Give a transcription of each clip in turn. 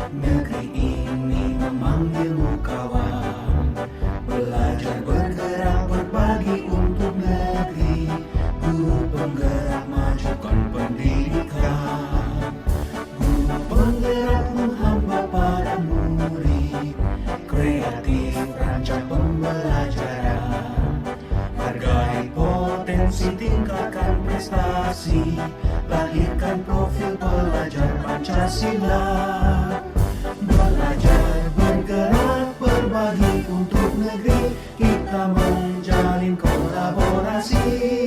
Negeri ini memanggilmu kawan, belajar bergerak berbagi untuk negeri. Guru penggerak majukan pendidikan, guru penggerak menghamba pada murid, kreatif rancang pembelajaran, hargai potensi tingkatkan prestasi, lahirkan profil pelajar Pancasila. Belajar bergerak berbagi untuk negeri, kita menjalin kolaborasi.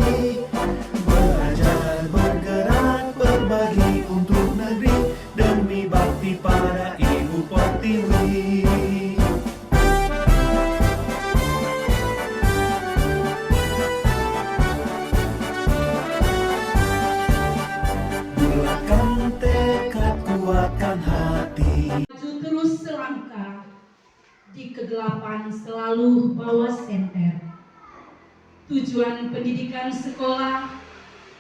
Belajar bergerak berbagi untuk negeri, demi bakti pada Ibu Pertiwi. Bulatkan tekad, kuatkan hati. Maju terus selangkah, di kegelapan selalu bawa senter. Tujuan pendidikan sekolah,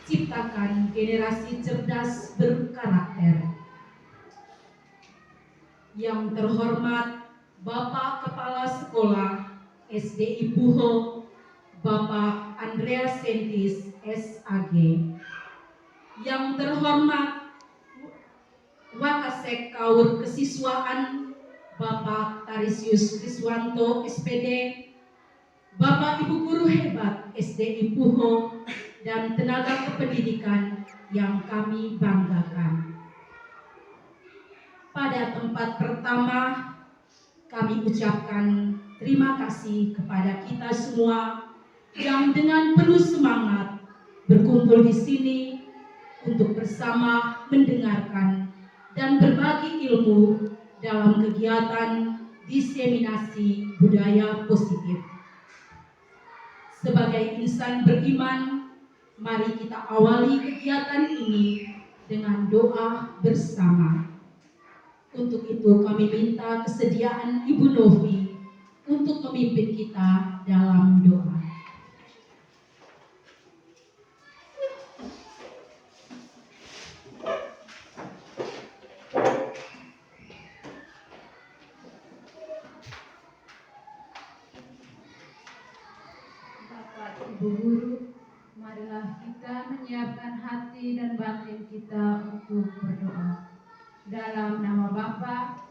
ciptakan generasi cerdas berkarakter. Yang terhormat Bapak Kepala Sekolah SDI Puho, Bapak Andreas Sentis SAG. Yang terhormat Wakasek Kaur Kesiswaan Bapak Tarisius Kriswanto SPD, Bapak Ibu Guru Hebat SDI Puho, dan tenaga kependidikan yang kami banggakan. Pada tempat pertama, kami ucapkan terima kasih kepada kita semua yang dengan penuh semangat berkumpul di sini untuk bersama mendengarkan dan berbagi ilmu dalam kegiatan diseminasi budaya positif. Sebagai insan beriman, mari kita awali kegiatan ini dengan doa bersama. Untuk itu kami minta kesediaan Ibu Novi untuk memimpin kita dalam doa. Ibu Guru, marilah kita menyiapkan hati dan batin kita untuk berdoa. Dalam nama Bapa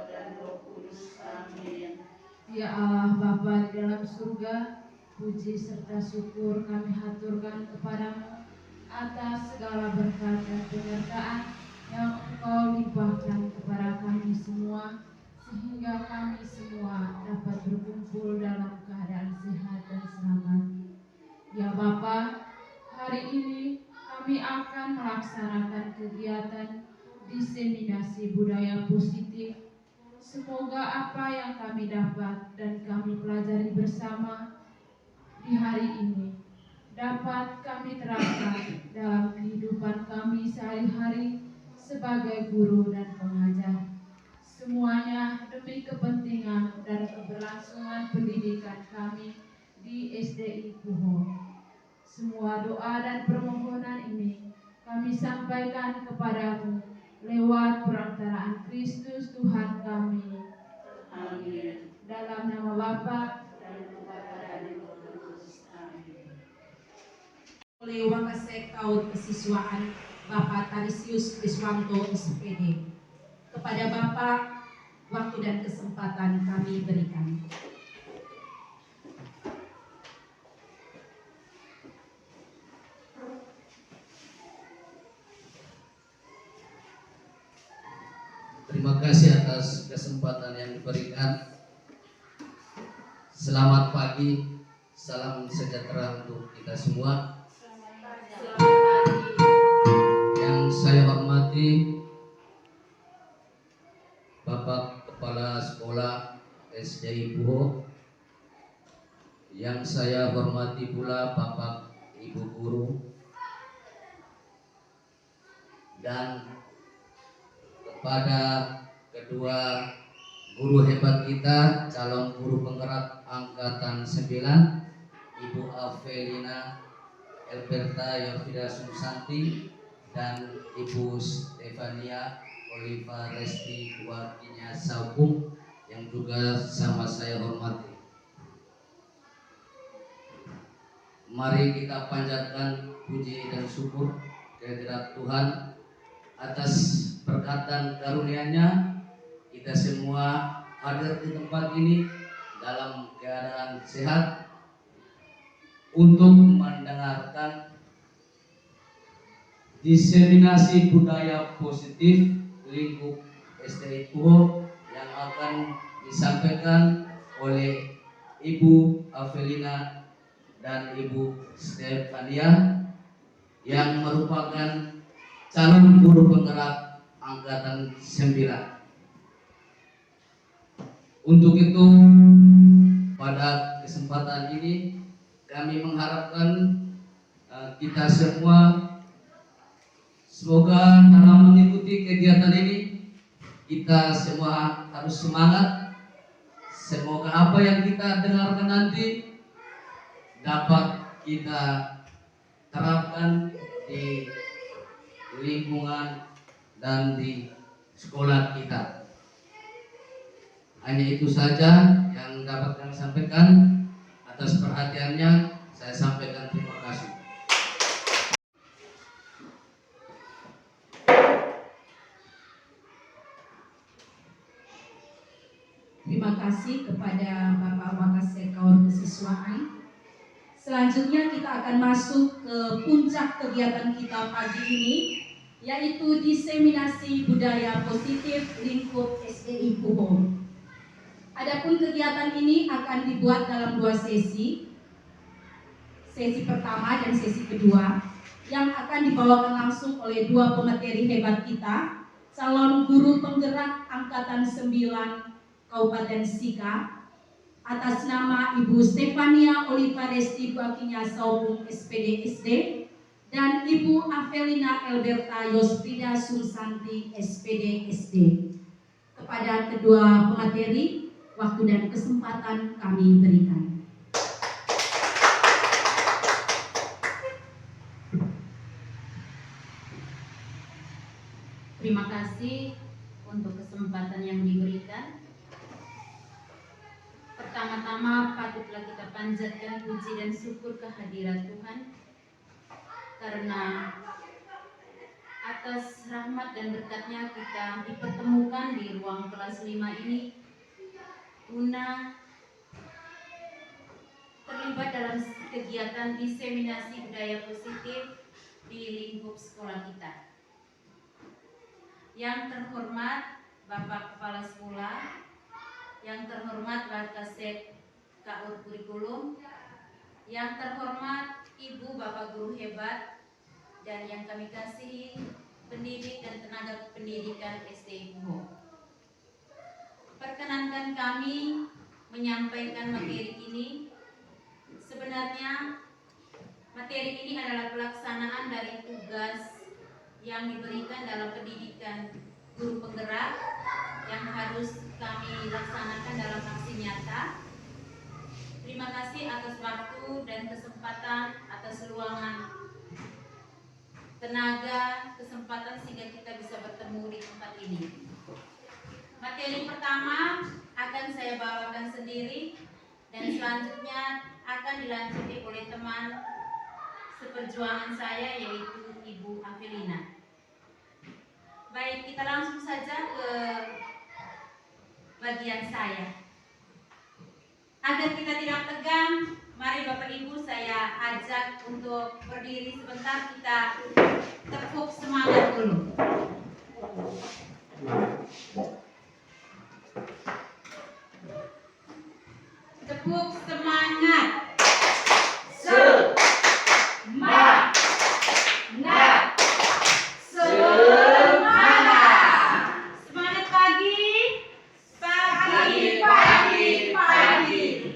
dan Roh Kudus. Amin. Ya Allah Bapa di dalam surga, puji serta syukur kami haturkan kepadamu atas segala berkat dan penyertaan yang Engkau limpahkan kepada kami semua, sehingga kami semua dapat berkumpul dalam keadaan sehat dan selamat. Ya Bapa, hari ini kami akan melaksanakan kegiatan diseminasi budaya positif. Semoga apa yang kami dapat dan kami pelajari bersama di hari ini dapat kami terapkan dalam kehidupan kami sehari-hari sebagai guru dan pengajar. Semuanya demi kepentingan dan keberlangsungan pendidikan kami di SDI Puho. Semua doa dan permohonan ini kami sampaikan kepadamu lewat perantaraan Kristus Tuhan kami. Amin. Dalam nama Bapa dan Putra dan Roh Kudus. Amin. Oleh Wakasek Kaur Kesiswaan Bapak Tarisius Kriswanto SPD. Kepada Bapak, waktu dan kesempatan kami berikan. Terima kasih atas kesempatan yang diberikan. Selamat pagi, salam sejahtera untuk kita semua. Yang saya hormati Bapak Kepala Sekolah SDI Puho, yang saya hormati pula Bapak Ibu Guru, dan kepada kedua guru hebat kita, calon guru penggerak angkatan 9, Ibu Avelina Elberta Yorfida Susanti dan Ibu Stefania Oliva Resti Wakinya Saupung yang juga sama saya hormati. Mari kita panjatkan puji dan syukur kehadirat Tuhan atas berkat dan karunia-Nya. Kita semua hadir di tempat ini dalam keadaan sehat untuk mendengarkan diseminasi budaya positif lingkup SDI Puho yang akan disampaikan oleh Ibu Avelina dan Ibu Stefania yang merupakan calon guru penggerak angkatan 9. Untuk itu pada kesempatan ini kami mengharapkan kita semua semoga dalam mengikuti kegiatan ini kita semua harus semangat. Semoga apa yang kita dengarkan nanti dapat kita terapkan di lingkungan dan di sekolah kita. Hanya itu saja yang dapat kami sampaikan. Atas perhatiannya saya sampaikan terima kasih. Terima kasih kepada Bapak Wakasekaur Kesiswaan. Selanjutnya kita akan masuk ke puncak kegiatan kita pagi ini, yaitu diseminasi budaya positif lingkup SDI Puho. Adapun kegiatan ini akan dibuat dalam 2 sesi. Sesi pertama dan sesi kedua yang akan dibawakan langsung oleh 2 pemateri hebat kita, calon guru penggerak angkatan 9 Kabupaten Sika, atas nama Ibu Stefania Oliva Resti Wakinya Saupung SPD SD dan Ibu Avelina Elberta Yosprida Sumsanti SPD SD. Kepada kedua pemateri, waktu dan kesempatan kami berikan. Terima kasih untuk kesempatan yang diberikan. Pertama-tama patutlah kita panjatkan puji dan syukur kehadirat Tuhan karena atas rahmat dan berkat-Nya kita dipertemukan di ruang kelas 5 ini guna terlibat dalam kegiatan diseminasi budaya positif di lingkup sekolah kita. Yang terhormat Bapak Kepala Sekolah, yang terhormat Wakasek KUR Kurikulum, yang terhormat Ibu Bapak Guru hebat, dan yang kami kasihi pendidik dan tenaga pendidikan SDI Puho. Perkenankan kami menyampaikan materi ini. Sebenarnya materi ini adalah pelaksanaan dari tugas yang diberikan dalam pendidikan guru penggerak yang harus kami laksanakan dalam aksi nyata. Terima kasih atas waktu dan kesempatan, atas luangan tenaga, kesempatan sehingga kita bisa bertemu di tempat ini. Materi pertama akan saya bawakan sendiri dan selanjutnya akan dilanjuti oleh teman seperjuangan saya yaitu Ibu Avelina. Baik, kita langsung saja ke bagian saya. Agar kita tidak tegang, mari Bapak Ibu saya ajak untuk berdiri sebentar, kita tepuk semangat dulu. Tepuk semangat. Semangat. Semangat pagi.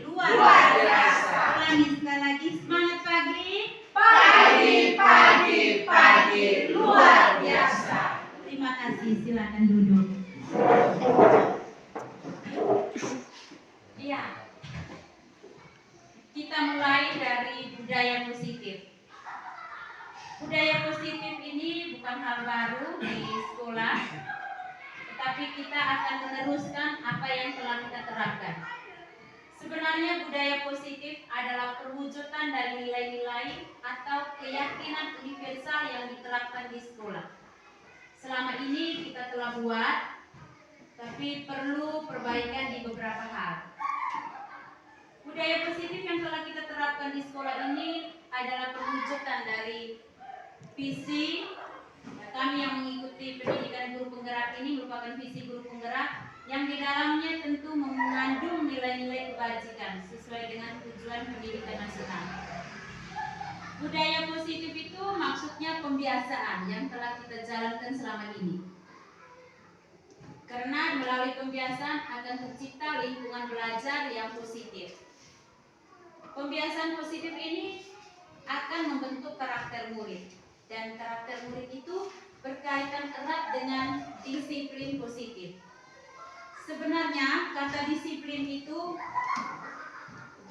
Luar biasa. Ulangi sekali lagi, semangat pagi. Luar biasa. Terima kasih, silakan duduk. Iya. Kita mulai dari budaya positif. Budaya positif ini bukan hal baru di sekolah, tapi kita akan meneruskan apa yang telah kita terapkan. Sebenarnya budaya positif adalah perwujudan dari nilai-nilai atau keyakinan universal yang diterapkan di sekolah. Selama ini kita telah buat, tapi perlu perbaikan di beberapa hal. Budaya positif yang telah kita terapkan di sekolah ini adalah perwujudan dari visi. Kami yang mengikuti pendidikan guru penggerak ini merupakan visi guru penggerak yang di dalamnya tentu mengandung nilai-nilai kebajikan sesuai dengan tujuan pendidikan nasional. Budaya positif itu maksudnya pembiasaan yang telah kita jalankan selama ini. Karena melalui pembiasaan akan tercipta lingkungan belajar yang positif. Pembiasaan positif ini akan membentuk karakter murid, dan karakter murid itu berkaitan erat dengan disiplin positif. Sebenarnya kata disiplin itu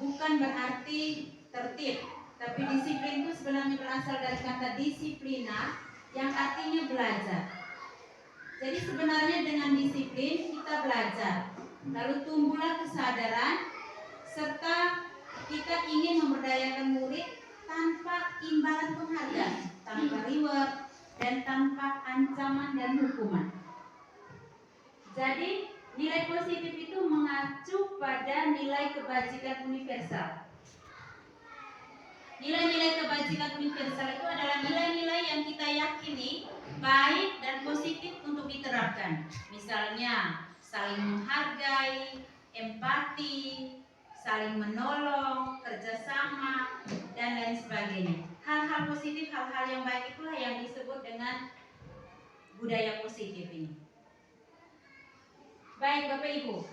bukan berarti tertib, tapi disiplin itu sebenarnya berasal dari kata disiplina yang artinya belajar. Jadi sebenarnya dengan disiplin kita belajar, lalu tumbuhlah kesadaran serta kita ingin memberdayakan murid tanpa imbalan penghargaan, tanpa reward, dan tanpa ancaman dan hukuman. Jadi nilai positif itu mengacu pada nilai kebajikan universal. Nilai-nilai kebajikan universal itu adalah nilai-nilai yang kita yakini baik dan positif untuk diterapkan. Misalnya saling menghargai, empati, saling menolong, kerjasama, dan lain sebagainya. Hal-hal positif, hal-hal yang baik itulah yang disebut dengan budaya positif ini. Baik Bapak Ibu,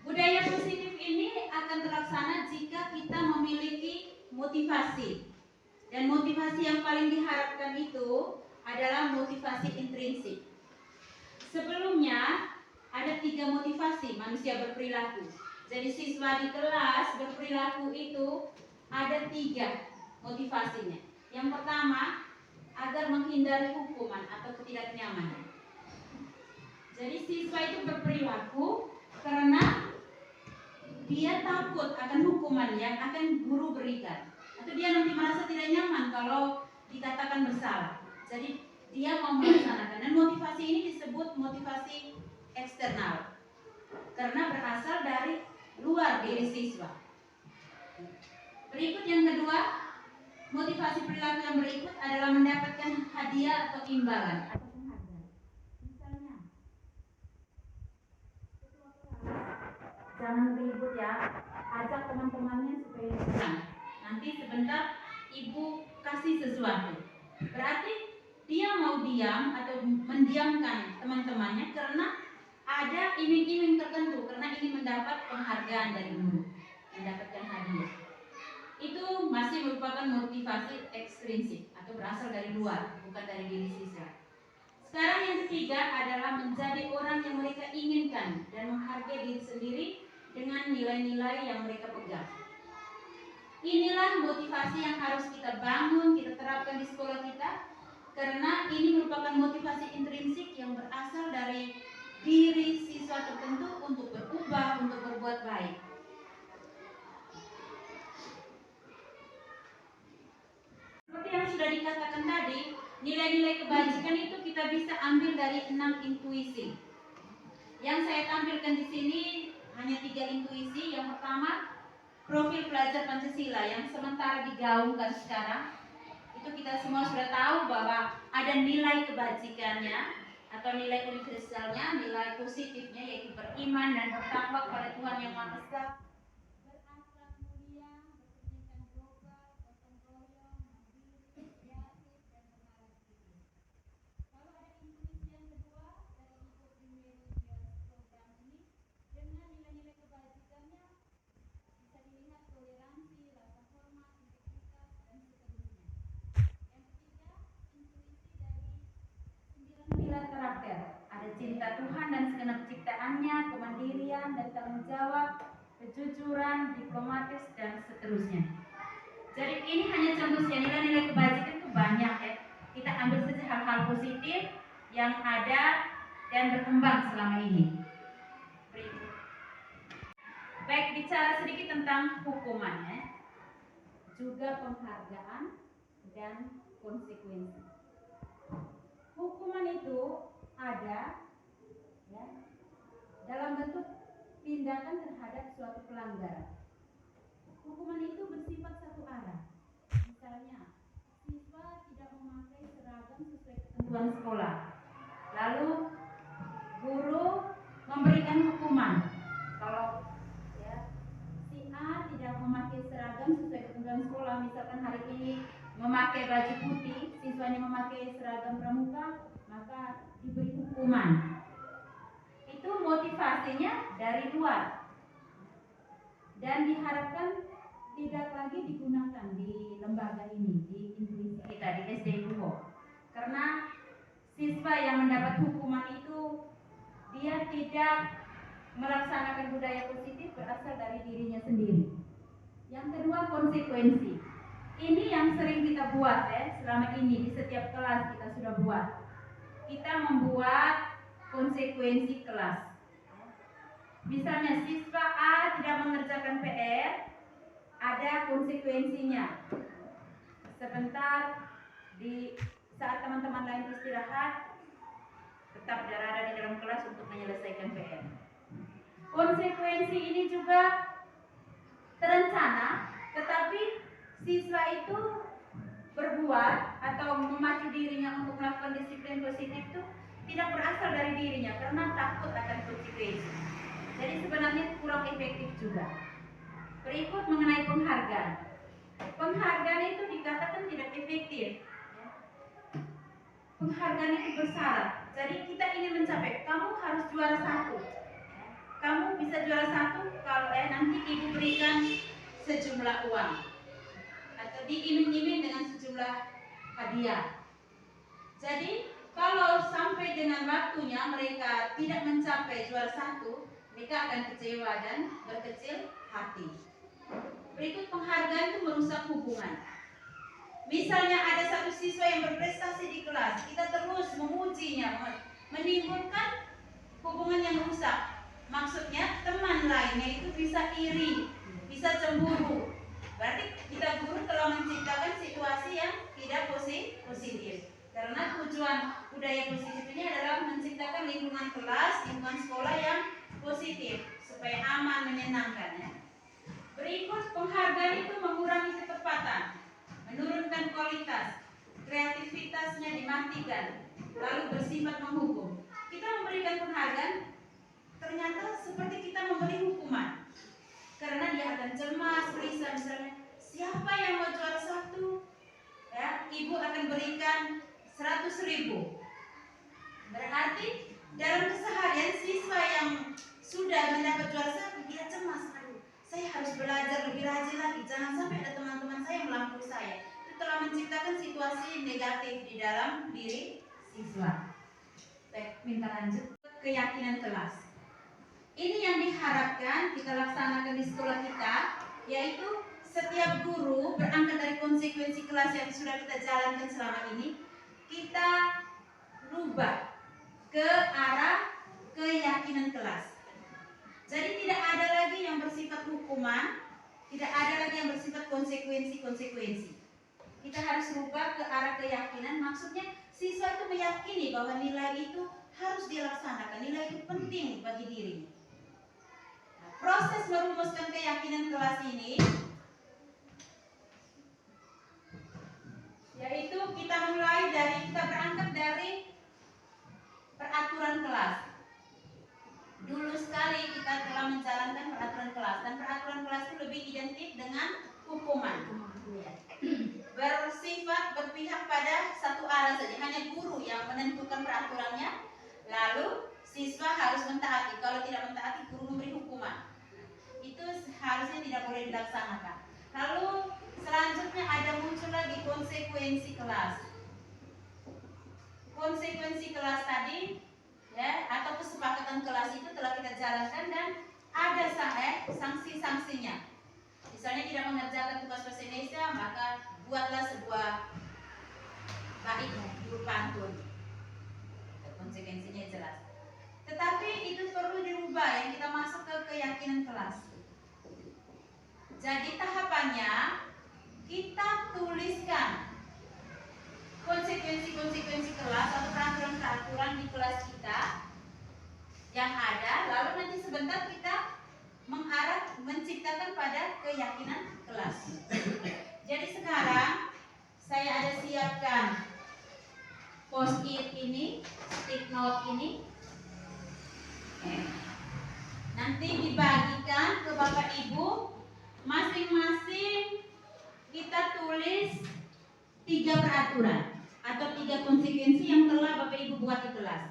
budaya positif ini akan terlaksana jika kita memiliki motivasi. Dan motivasi yang paling diharapkan itu adalah motivasi intrinsik. Sebelumnya ada 3 motivasi manusia berperilaku. Jadi siswa di kelas berperilaku itu ada 3 motivasinya. Yang pertama, agar menghindari hukuman atau ketidaknyamanan. Jadi siswa itu berperilaku karena dia takut akan hukuman yang akan guru berikan, atau dia nanti merasa tidak nyaman kalau dikatakan bersalah. Jadi dia mau melaksanakan, dan motivasi ini disebut motivasi eksternal karena berasal dari luar diri siswa. Berikut yang kedua, motivasi perilaku yang berikut adalah mendapatkan hadiah atau imbalan atau penghargaan. Misalnya, jangan ribut ya, ajak teman-temannya supaya senang. Nanti sebentar ibu kasih sesuatu. Berarti dia mau diam atau mendiamkan teman-temannya karena ada iming-iming tertentu, karena ingin mendapat penghargaan dari guru, mendapatkan hadiah. Itu masih merupakan motivasi ekstrinsik atau berasal dari luar, bukan dari diri siswa. Sekarang yang ketiga adalah menjadi orang yang mereka inginkan dan menghargai diri sendiri dengan nilai-nilai yang mereka pegang. Inilah motivasi yang harus kita bangun, kita terapkan di sekolah kita, karena ini merupakan motivasi intrinsik yang berasal dari diri siswa tertentu untuk berubah, untuk berbuat baik. Seperti yang sudah dikatakan tadi, nilai-nilai kebajikan itu kita bisa ambil dari 6 intuisi. Yang saya tampilkan di sini hanya 3 intuisi. Yang pertama, profil pelajar Pancasila yang sementara digaungkan sekarang. Itu kita semua sudah tahu bahwa ada nilai kebajikannya atau nilai universalnya, nilai positifnya, yaitu beriman dan bertakwa kepada Tuhan Yang Maha Esa, berakhlak mulia, berpendidikan global, gotong royong, mandiri, kreatif, dan berharap tinggi. Lalu ada intuisi yang kedua dari Ibu Primarius program ini, dengan nilai-nilai kebajikannya bisa dilihat toleransi, rasa hormat, integritas, dan seterusnya. Yang ketiga, intuisi dari 9 pilar karakter. Ada cinta Tuhan dan segenap ciptaannya, kemandirian dan tanggung jawab, kejujuran, diplomatis, dan seterusnya. Jadi ini hanya contoh saja, nilai-nilai kebajikan itu banyak ya. Kita ambil saja hal-hal positif yang ada dan berkembang selama ini. Berikut. Baik, bicara sedikit tentang hukumannya, juga penghargaan dan konsekuensi. Hukuman itu ada ya, dalam bentuk tindakan terhadap suatu pelanggaran. Hukuman itu bersifat satu arah. Misalnya, siswa tidak memakai seragam sesuai ketentuan sekolah. Lalu guru memberikan hukuman. Kalau ya, si A tidak memakai seragam sesuai ketentuan sekolah, misalkan hari ini memakai baju putih, siswanya memakai seragam pramuka, maka diberi hukuman. Itu motivasinya dari luar dan diharapkan tidak lagi digunakan di lembaga ini, di intuisi kita, di SD Luho. Karena siswa yang mendapat hukuman itu dia tidak melaksanakan budaya positif berasal dari dirinya sendiri. Yang kedua, konsekuensi. Ini yang sering kita buat ya, selama ini di setiap kelas kita sudah buat. Kita membuat konsekuensi kelas. Misalnya siswa A tidak mengerjakan PR, ada konsekuensinya. Sebentar di saat teman-teman lain istirahat, tetap berada di dalam kelas untuk menyelesaikan PR. Konsekuensi ini juga terencana, tetapi siswa itu berbuat atau memacu dirinya untuk melakukan disiplin positif itu tidak berasal dari dirinya karena takut akan konsekuensi. Jadi sebenarnya kurang efektif juga. Berikut mengenai penghargaan. Penghargaan itu dikatakan tidak efektif. Penghargaan itu bersyarat. Jadi kita ingin mencapai, kamu harus juara 1. Kamu bisa juara 1 kalau nanti ibu berikan sejumlah uang atau diiming-iming dengan sejumlah hadiah. Jadi kalau sampai dengan waktunya mereka tidak mencapai juara 1, mereka akan kecewa dan berkecil hati. Berikut, penghargaan itu merusak hubungan. Misalnya ada satu siswa yang berprestasi di kelas, kita terus memujinya, menimbulkan hubungan yang rusak. Maksudnya teman lainnya itu bisa iri, bisa cemburu. Berarti kita guru telah menciptakan situasi yang tidak positif. Karena tujuan budaya positif ini adalah menciptakan lingkungan kelas, lingkungan sekolah yang positif supaya aman, menyenangkan ya. Berikut, penghargaan itu mengurangi ketepatan, menurunkan kualitas, kreativitasnya dimatikan, lalu bersifat menghukum. Kita memberikan penghargaan, ternyata seperti kita memberi hukuman. Karena dia akan cemas, gelisah, misalnya siapa yang mau juara 1? Ya, ibu akan berikan 100.000. Berarti dalam keseharian siswa yang sudah mendapat juara 1 dia cemas, aduh, saya harus belajar lebih rajin lagi, jangan sampai ada teman-teman saya yang melampaui saya. Itu telah menciptakan situasi negatif di dalam diri siswa. Baik, minta lanjut. Keyakinan kelas. Ini yang diharapkan kita laksanakan di sekolah kita, yaitu setiap guru berangkat dari konsekuensi kelas yang sudah kita jalankan selama ini, kita rubah ke arah keyakinan kelas. Jadi tidak ada lagi yang bersifat hukuman, tidak ada lagi yang bersifat konsekuensi. Kita harus rubah ke arah keyakinan, maksudnya siswa itu meyakini bahwa nilai itu harus dilaksanakan, nilai itu penting bagi dirinya. Nah, proses merumuskan keyakinan kelas ini yaitu kita berangkat dari peraturan kelas. Dulu sekali kita telah menjalankan peraturan kelas, dan peraturan kelas itu lebih identik dengan hukuman. Bersifat berpihak pada satu arah saja, hanya guru yang menentukan peraturannya, lalu siswa harus mentaati. Kalau tidak mentaati, guru memberi hukuman. Itu harusnya tidak boleh dilaksanakan. Lalu selanjutnya ada muncul lagi konsekuensi kelas. Konsekuensi kelas tadi ya, atau kesepakatan kelas itu telah kita jalankan dan ada sanksi-sanksinya. Misalnya tidak mengerjakan tugas bahasa Indonesia, maka buatlah sebuah bait berupa pantun. Konsekuensinya jelas. keyakinan kelas. Jadi tahapannya kita tuliskan konsekuensi kelas atau peraturan-peraturan di kelas kita yang ada, lalu nanti sebentar kita menciptakan pada keyakinan kelas. Jadi sekarang saya ada siapkan post-it ini, stick note ini. Nanti dibagikan ke Bapak Ibu, masing-masing kita tulis 3 peraturan atau 3 konsekuensi yang telah Bapak Ibu buat di kelas.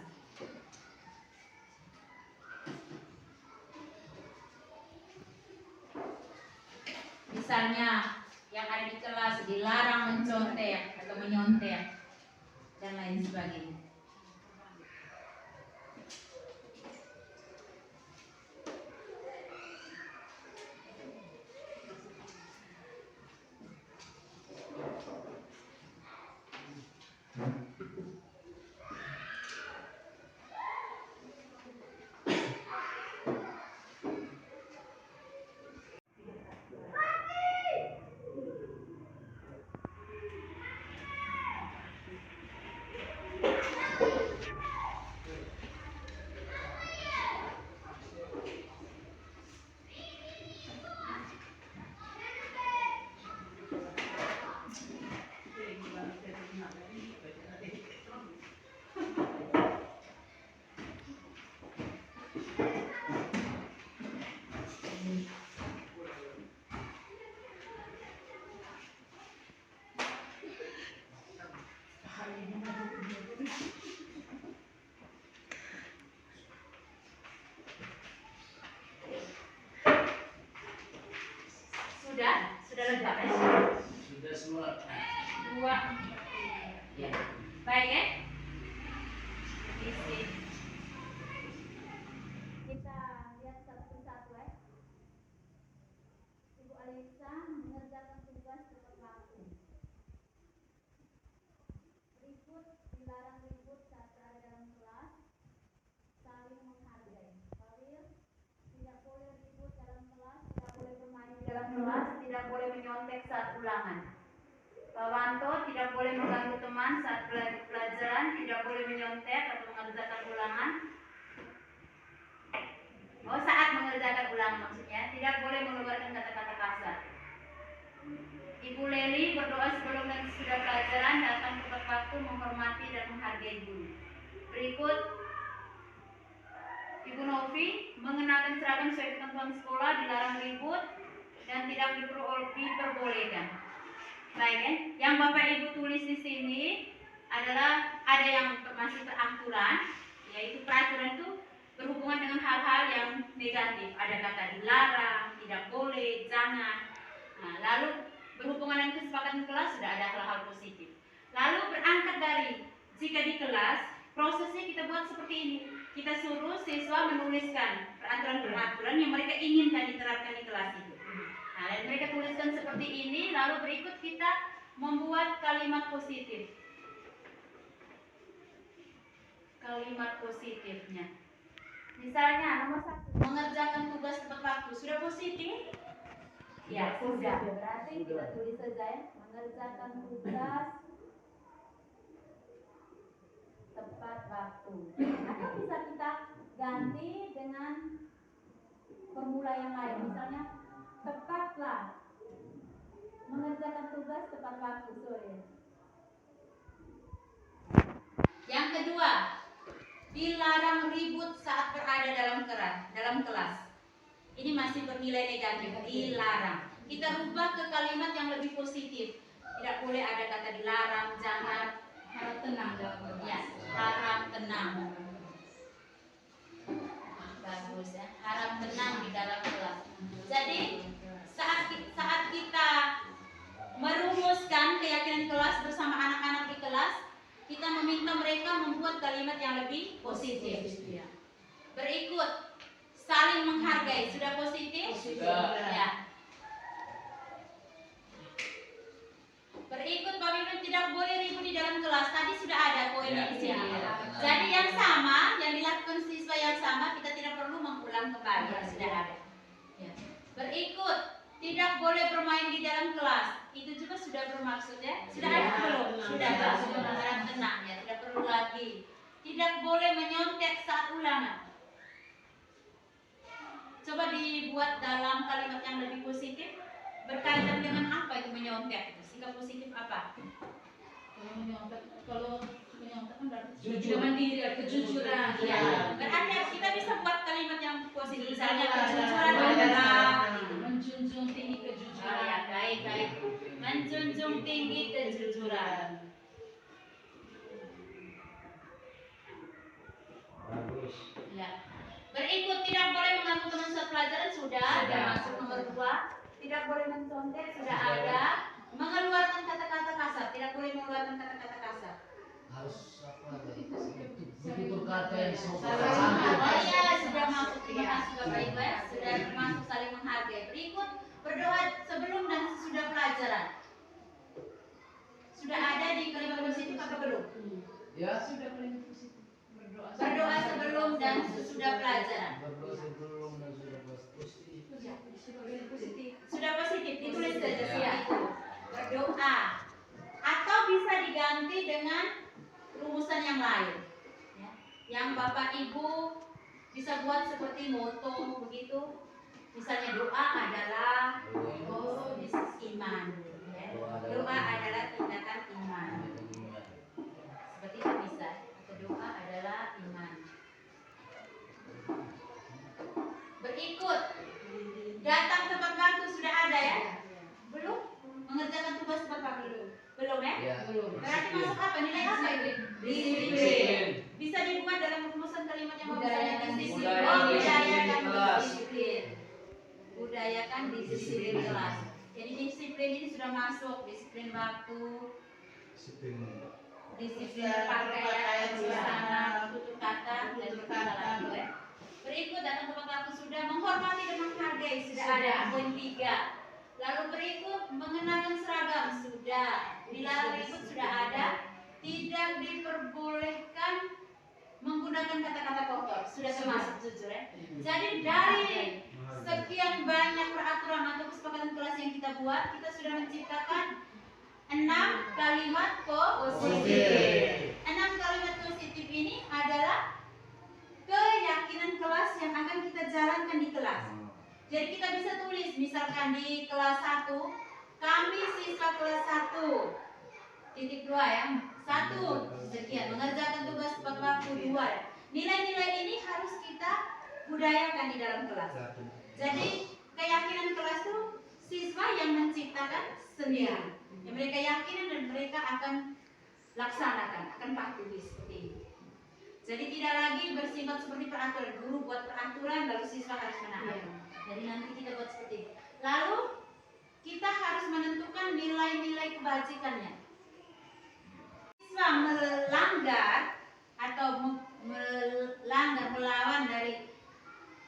Misalnya yang ada di kelas dilarang mencontek atau menyontek dan lain sebagainya. Sudah lengkap ya? Sudah semua. 2. Ya. Baik ya? Isi. Kita lihat satu-satu ya. Ibu Alisa mengerjakan tugas tepat waktu. Berikut dilarang ribut saat berada dalam kelas. Saling menghargai. Kawir, tidak boleh ribut dalam kelas, tidak boleh bermain di dalam kelas, tidak boleh menyontek saat ulangan. Pawanto tidak boleh mengganggu teman saat pelajaran, tidak boleh menyontek atau mengerjakan ulangan. Saat mengerjakan ulangan maksudnya, tidak boleh mengeluarkan kata-kata kasar. Ibu Leli berdoa sebelum dan sesudah pelajaran, datang tepat waktu, menghormati dan menghargai guru. Berikut Ibu Novi mengenakan seragam sesuai ketentuan sekolah, dilarang ribut dan tidak diperbolehkan. Baik ya, yang Bapak Ibu tulis di sini adalah ada yang masih peraturan, yaitu peraturan itu berhubungan dengan hal-hal yang negatif. Ada kata dilarang, tidak boleh, jangan. Nah, lalu berhubungan dengan kesepakatan kelas sudah ada hal-hal positif. Lalu berangkat dari jika di kelas prosesnya kita buat seperti ini. Kita suruh siswa menuliskan peraturan-peraturan yang mereka inginkan diterapkan di kelas itu. Nah, dan mereka tuliskan seperti ini, lalu berikut kita membuat kalimat positif. Kalimat positifnya. Misalnya nomor 1, mengerjakan tugas tepat waktu. Sudah positif? Ya, sudah. Berarti kita tulis saja ya, mengerjakan tugas tepat waktu. Atau bisa kita ganti dengan formula yang lain. Misalnya tepatlah mengerjakan tugas tepat waktu. Yang kedua, dilarang ribut saat berada dalam kelas. Ini masih bernilai negatif, dilarang. Kita rubah ke kalimat yang lebih positif. Tidak boleh ada kata dilarang, jangan, Harap tenang dalam kelas. ya, harap tenang. Bagus ya, harap tenang di dalam kelas. Jadi saat kita merumuskan keyakinan kelas bersama anak-anak di kelas, kita meminta mereka membuat kalimat yang lebih positif. Berikut, saling menghargai. Sudah positif? Sudah. Ya. Berikut, Bapak tidak boleh ribut di dalam kelas. Tadi sudah ada poinnya di sini. Jadi yang sama, yang dilakukan siswa yang sama, kita tidak perlu mengulang kembali. Sudah ada. Ya. Berikut, tidak boleh bermain di dalam kelas. Itu juga sudah bermaksud ya. Sudah ada belum? Sudah harap tenang ya, tidak perlu lagi. Tidak boleh menyontek saat ulangan. Coba dibuat dalam kalimat yang lebih positif. Berkaitan dengan apa itu menyontek? Sikap positif apa? Kalau menyontek kan berarti Jujur. mandiri, kejujuran. Ya, berarti kita bisa buat kalimat yang positif. Misalnya kejujuran adalah Menjunjung tinggi Oh ya, kejujuran. baik. Menjunjung tinggi kejujuran. Bagus. Ya. Berikut, tidak boleh mengganggu teman saat pelajaran sudah masuk nomor 2. Tidak boleh mencontek sudah ada. Mengeluarkan kata-kata kasar, tidak boleh mengeluarkan kata-kata kasar. Harus apa dari begitu kata yang Oh sopan. iya, sudah masuk. Terima kasih Bapak Ibu ya. Sudah termasuk saling menghargai. Berikut, berdoa sebelum dan sesudah pelajaran. Sudah ada di kalimat positif atau belum? Ya. Sudah paling positif. Berdoa sebelum dan sesudah pelajaran. Berdoa sebelum dan sudah pasti. Sudah positif, ditulis saja seperti itu. Berdoa. Atau bisa diganti dengan rumusan yang lain. Ya. Yang Bapak Ibu bisa buat seperti moto begitu. Misalnya doa adalah bisnis iman. Ya. Doa adalah tindakan iman. Seperti itu bisa. Atau doa adalah iman. Berikut, datang tepat waktu sudah ada ya? Belum? Mengerjakan tugas tepat waktu belum ya? Ya. Berarti masuk apa? Nilai apa itu? Disiplin. Bisa dibuat dalam rumusan kalimat yang Budayakan disiplin. disiplin. Budayakan Kelas. disiplin. Budayakan disiplin kelas. Jadi disiplin ini sudah masuk. Disiplin waktu, disiplin pakaian, busana, tutur kata, dan berkata lagi ya. Berikut, datang tepat waktu sudah. Menghormati dan menghargai sudah ada. Poin 3. Lalu berikut, mengenakan seragam sudah. Dilarang ribut sudah ada. Tidak diperbolehkan menggunakan kata-kata kotor sudah termasuk jujur ya. Jadi dari sekian banyak peraturan atau kesepakatan kelas yang kita buat, kita sudah menciptakan 6 kalimat positif. 6 kalimat positif ini adalah keyakinan kelas yang akan kita jalankan di kelas. Jadi kita bisa tulis misalkan di kelas 1, kami siswa kelas 1 titik 2 ya. 1 sekian mengerjakan tugas tepat waktu 2. Nilai-nilai ini harus kita budayakan di dalam kelas. Jadi keyakinan kelas itu siswa yang menciptakan sendiri. Yang mereka yakin dan mereka akan laksanakan, akan patuhi seperti ini. Jadi tidak lagi bersifat seperti peraturan. Guru buat peraturan lalu siswa harus menaati. Jadi nanti kita buat seperti ini. Lalu kita harus menentukan nilai-nilai kebajikannya. Siswa melanggar atau melawan dari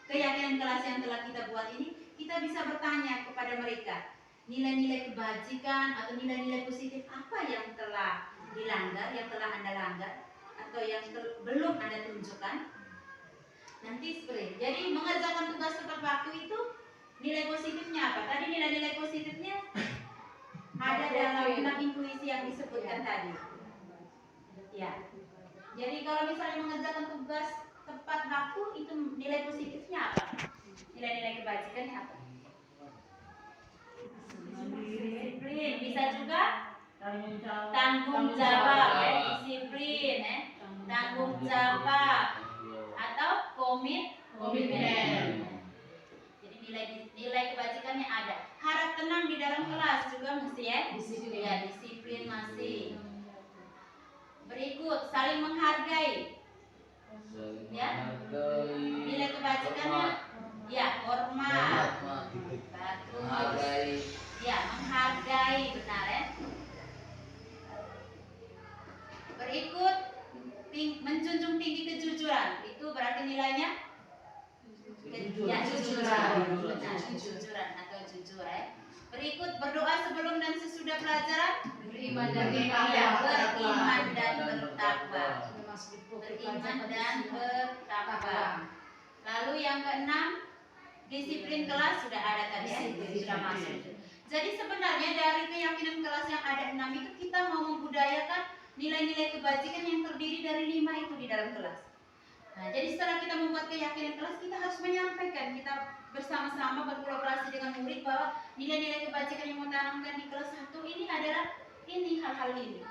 keyakinan kelas yang telah kita buat ini, kita bisa bertanya kepada mereka nilai-nilai kebajikan atau nilai-nilai positif apa yang telah dilanggar, yang telah Anda langgar atau yang belum Anda tunjukkan. Nanti seperti jadi mengerjakan tugas tepat waktu itu nilai positifnya apa? Tadi nilai-nilai positifnya ada dalam 6 intuisi yang disebutkan tadi. Ya. Jadi kalau misalnya mengerjakan tugas tepat waktu itu nilai positifnya apa? Nilai-nilai kebajikannya apa? Disiplin, bisa juga tanggung jawab ya, disiplin ya, tanggung jawab atau komitmen. Jadi nilai kebajikannya ada. Harap tenang di dalam kelas juga mesti ya. Ya, disiplin masih. Berikut, saling menghargai. Ya. Nilai kebajikannya ya, hormat. Bagus. Ya, menghargai, benar ya. Berikut, menjunjung tinggi kejujuran. Itu berarti nilainya ya, kejujuran. Benar, kejujuran atau jujur ya. Berikut, berdoa sebelum dan sesudah pelajaran. Beriman dan Ya, bertakwa. beriman dan bertakwa. Beriman dan bertakwa. Lalu yang keenam, Disiplin kelas sudah ada tadi ya, sudah masuk. Jadi sebenarnya dari keyakinan kelas yang ada 6 itu kita mau membudayakan nilai-nilai kebajikan yang terdiri dari 5 itu di dalam kelas. Nah, jadi setelah kita membuat keyakinan kelas, kita harus menyampaikan, kita bersama-sama berkolaborasi dengan murid bahwa nilai-nilai kebajikan yang mau tanamkan di kelas 1 ini adalah ini, hal-hal ini.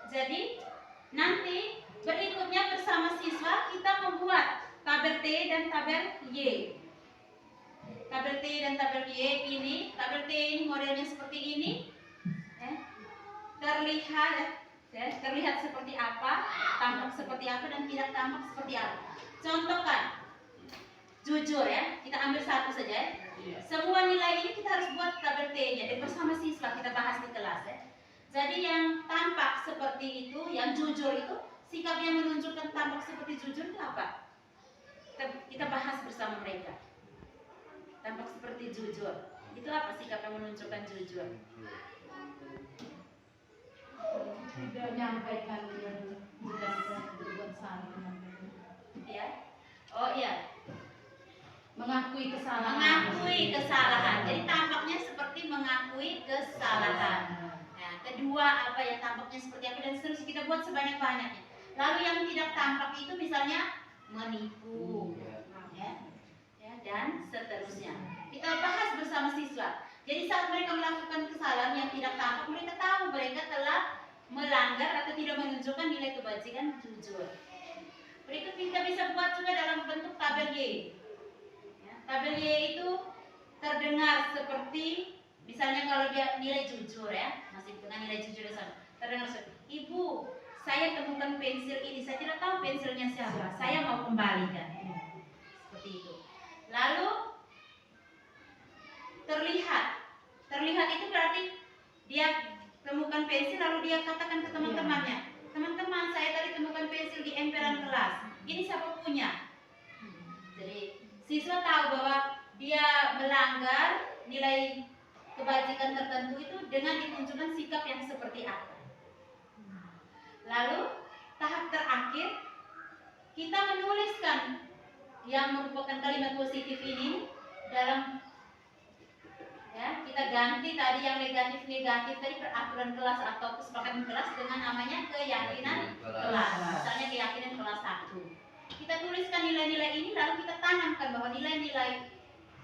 Jadi nanti berikutnya bersama siswa kita membuat tabel T dan tabel Y. Tabel T dan tabel Y ini, tabel T ini modelnya seperti ini, terlihat seperti apa, tampak seperti apa, dan tidak tampak seperti apa. Contohkan, jujur ya, kita ambil satu saja ya. Semua nilai ini kita harus buat tabel T-nya, dan bersama siswa kita bahas di kelas ya. Jadi yang tampak seperti itu, yang jujur itu, sikap yang menunjukkan tampak seperti jujur itu apa? Kita bahas bersama mereka. Tampak seperti jujur, itu apa sikap yang menunjukkan jujur? Tidak menyampaikan yang bukan berbuat salah. Ya, oh iya, Mengakui kesalahan. mengakui kesalahan. Jadi tampaknya seperti mengakui kesalahan. Nah, kedua apa ya, tampaknya seperti apa, dan seterusnya kita buat sebanyak-banyaknya. Lalu yang tidak tampak itu misalnya menipu, ya, dan seterusnya. Kita bahas bersama siswa. Jadi saat mereka melakukan kesalahan yang tidak tampak, mereka tahu mereka telah melanggar atau tidak menunjukkan nilai kebajikan jujur. Berikut kita bisa buat juga dalam bentuk tabel Y. Ya, tabel Y itu terdengar seperti, misalnya kalau dia nilai jujur ya, masih dengan nilai jujur di sana. Terdengar seperti, Ibu, saya temukan pensil ini, saya tidak tahu pensilnya siapa, saya mau kembalikan. Seperti itu. Lalu terlihat itu berarti dia temukan pensil lalu dia katakan ke teman-temannya, teman-teman saya tadi temukan pensil di emperan kelas, ini siapa punya? Jadi siswa tahu bahwa dia melanggar nilai kebajikan tertentu itu dengan ditunjukkan sikap yang seperti apa. Lalu tahap terakhir kita menuliskan yang merupakan kalimat positif ini dalam, ya, kita ganti tadi yang negatif-negatif tadi peraturan kelas atau kesepakatan kelas dengan namanya keyakinan kelas. Misalnya keyakinan kelas 1. Kita tuliskan nilai-nilai ini lalu kita tanamkan bahwa nilai-nilai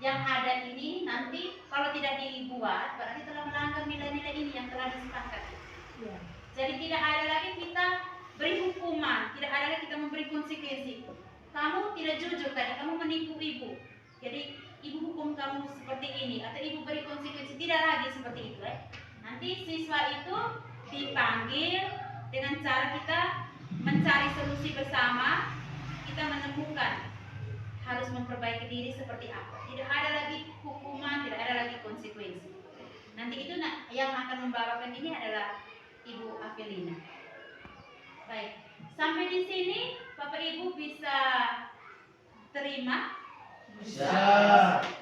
yang ada ini nanti kalau tidak dibuat berarti telah melanggar nilai-nilai ini yang telah disepakati. Jadi tidak ada lagi kita beri hukuman, tidak ada lagi kita memberi konsekuensi. Kamu tidak jujur tadi, kamu menipu ibu. Jadi ibu hukum kamu seperti ini atau ibu beri konsekuensi, tidak lagi seperti itu ya. Nanti siswa itu dipanggil dengan cara kita mencari solusi bersama, kita menemukan harus memperbaiki diri seperti apa. Tidak ada lagi hukuman, tidak ada lagi konsekuensi. Nanti itu yang akan membawakan ini adalah Ibu Avelina. Baik, sampai di sini Bapak Ibu bisa terima? Bisa.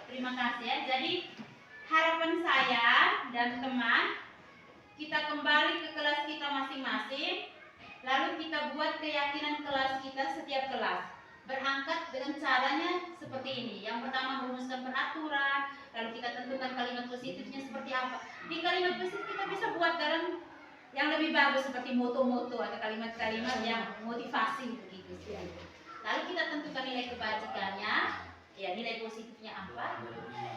Terima kasih ya. Jadi harapan saya dan teman, kita kembali ke kelas kita masing-masing, lalu kita buat keyakinan kelas kita setiap kelas. Berangkat dengan caranya seperti ini. Yang pertama merumuskan peraturan, lalu kita tentukan kalimat positifnya seperti apa. Di kalimat positif kita bisa buat dalam yang lebih bagus seperti moto-moto atau kalimat-kalimat yang motivasi begitu. Lalu kita tentukan nilai kebajikannya, ya nilai positifnya apa.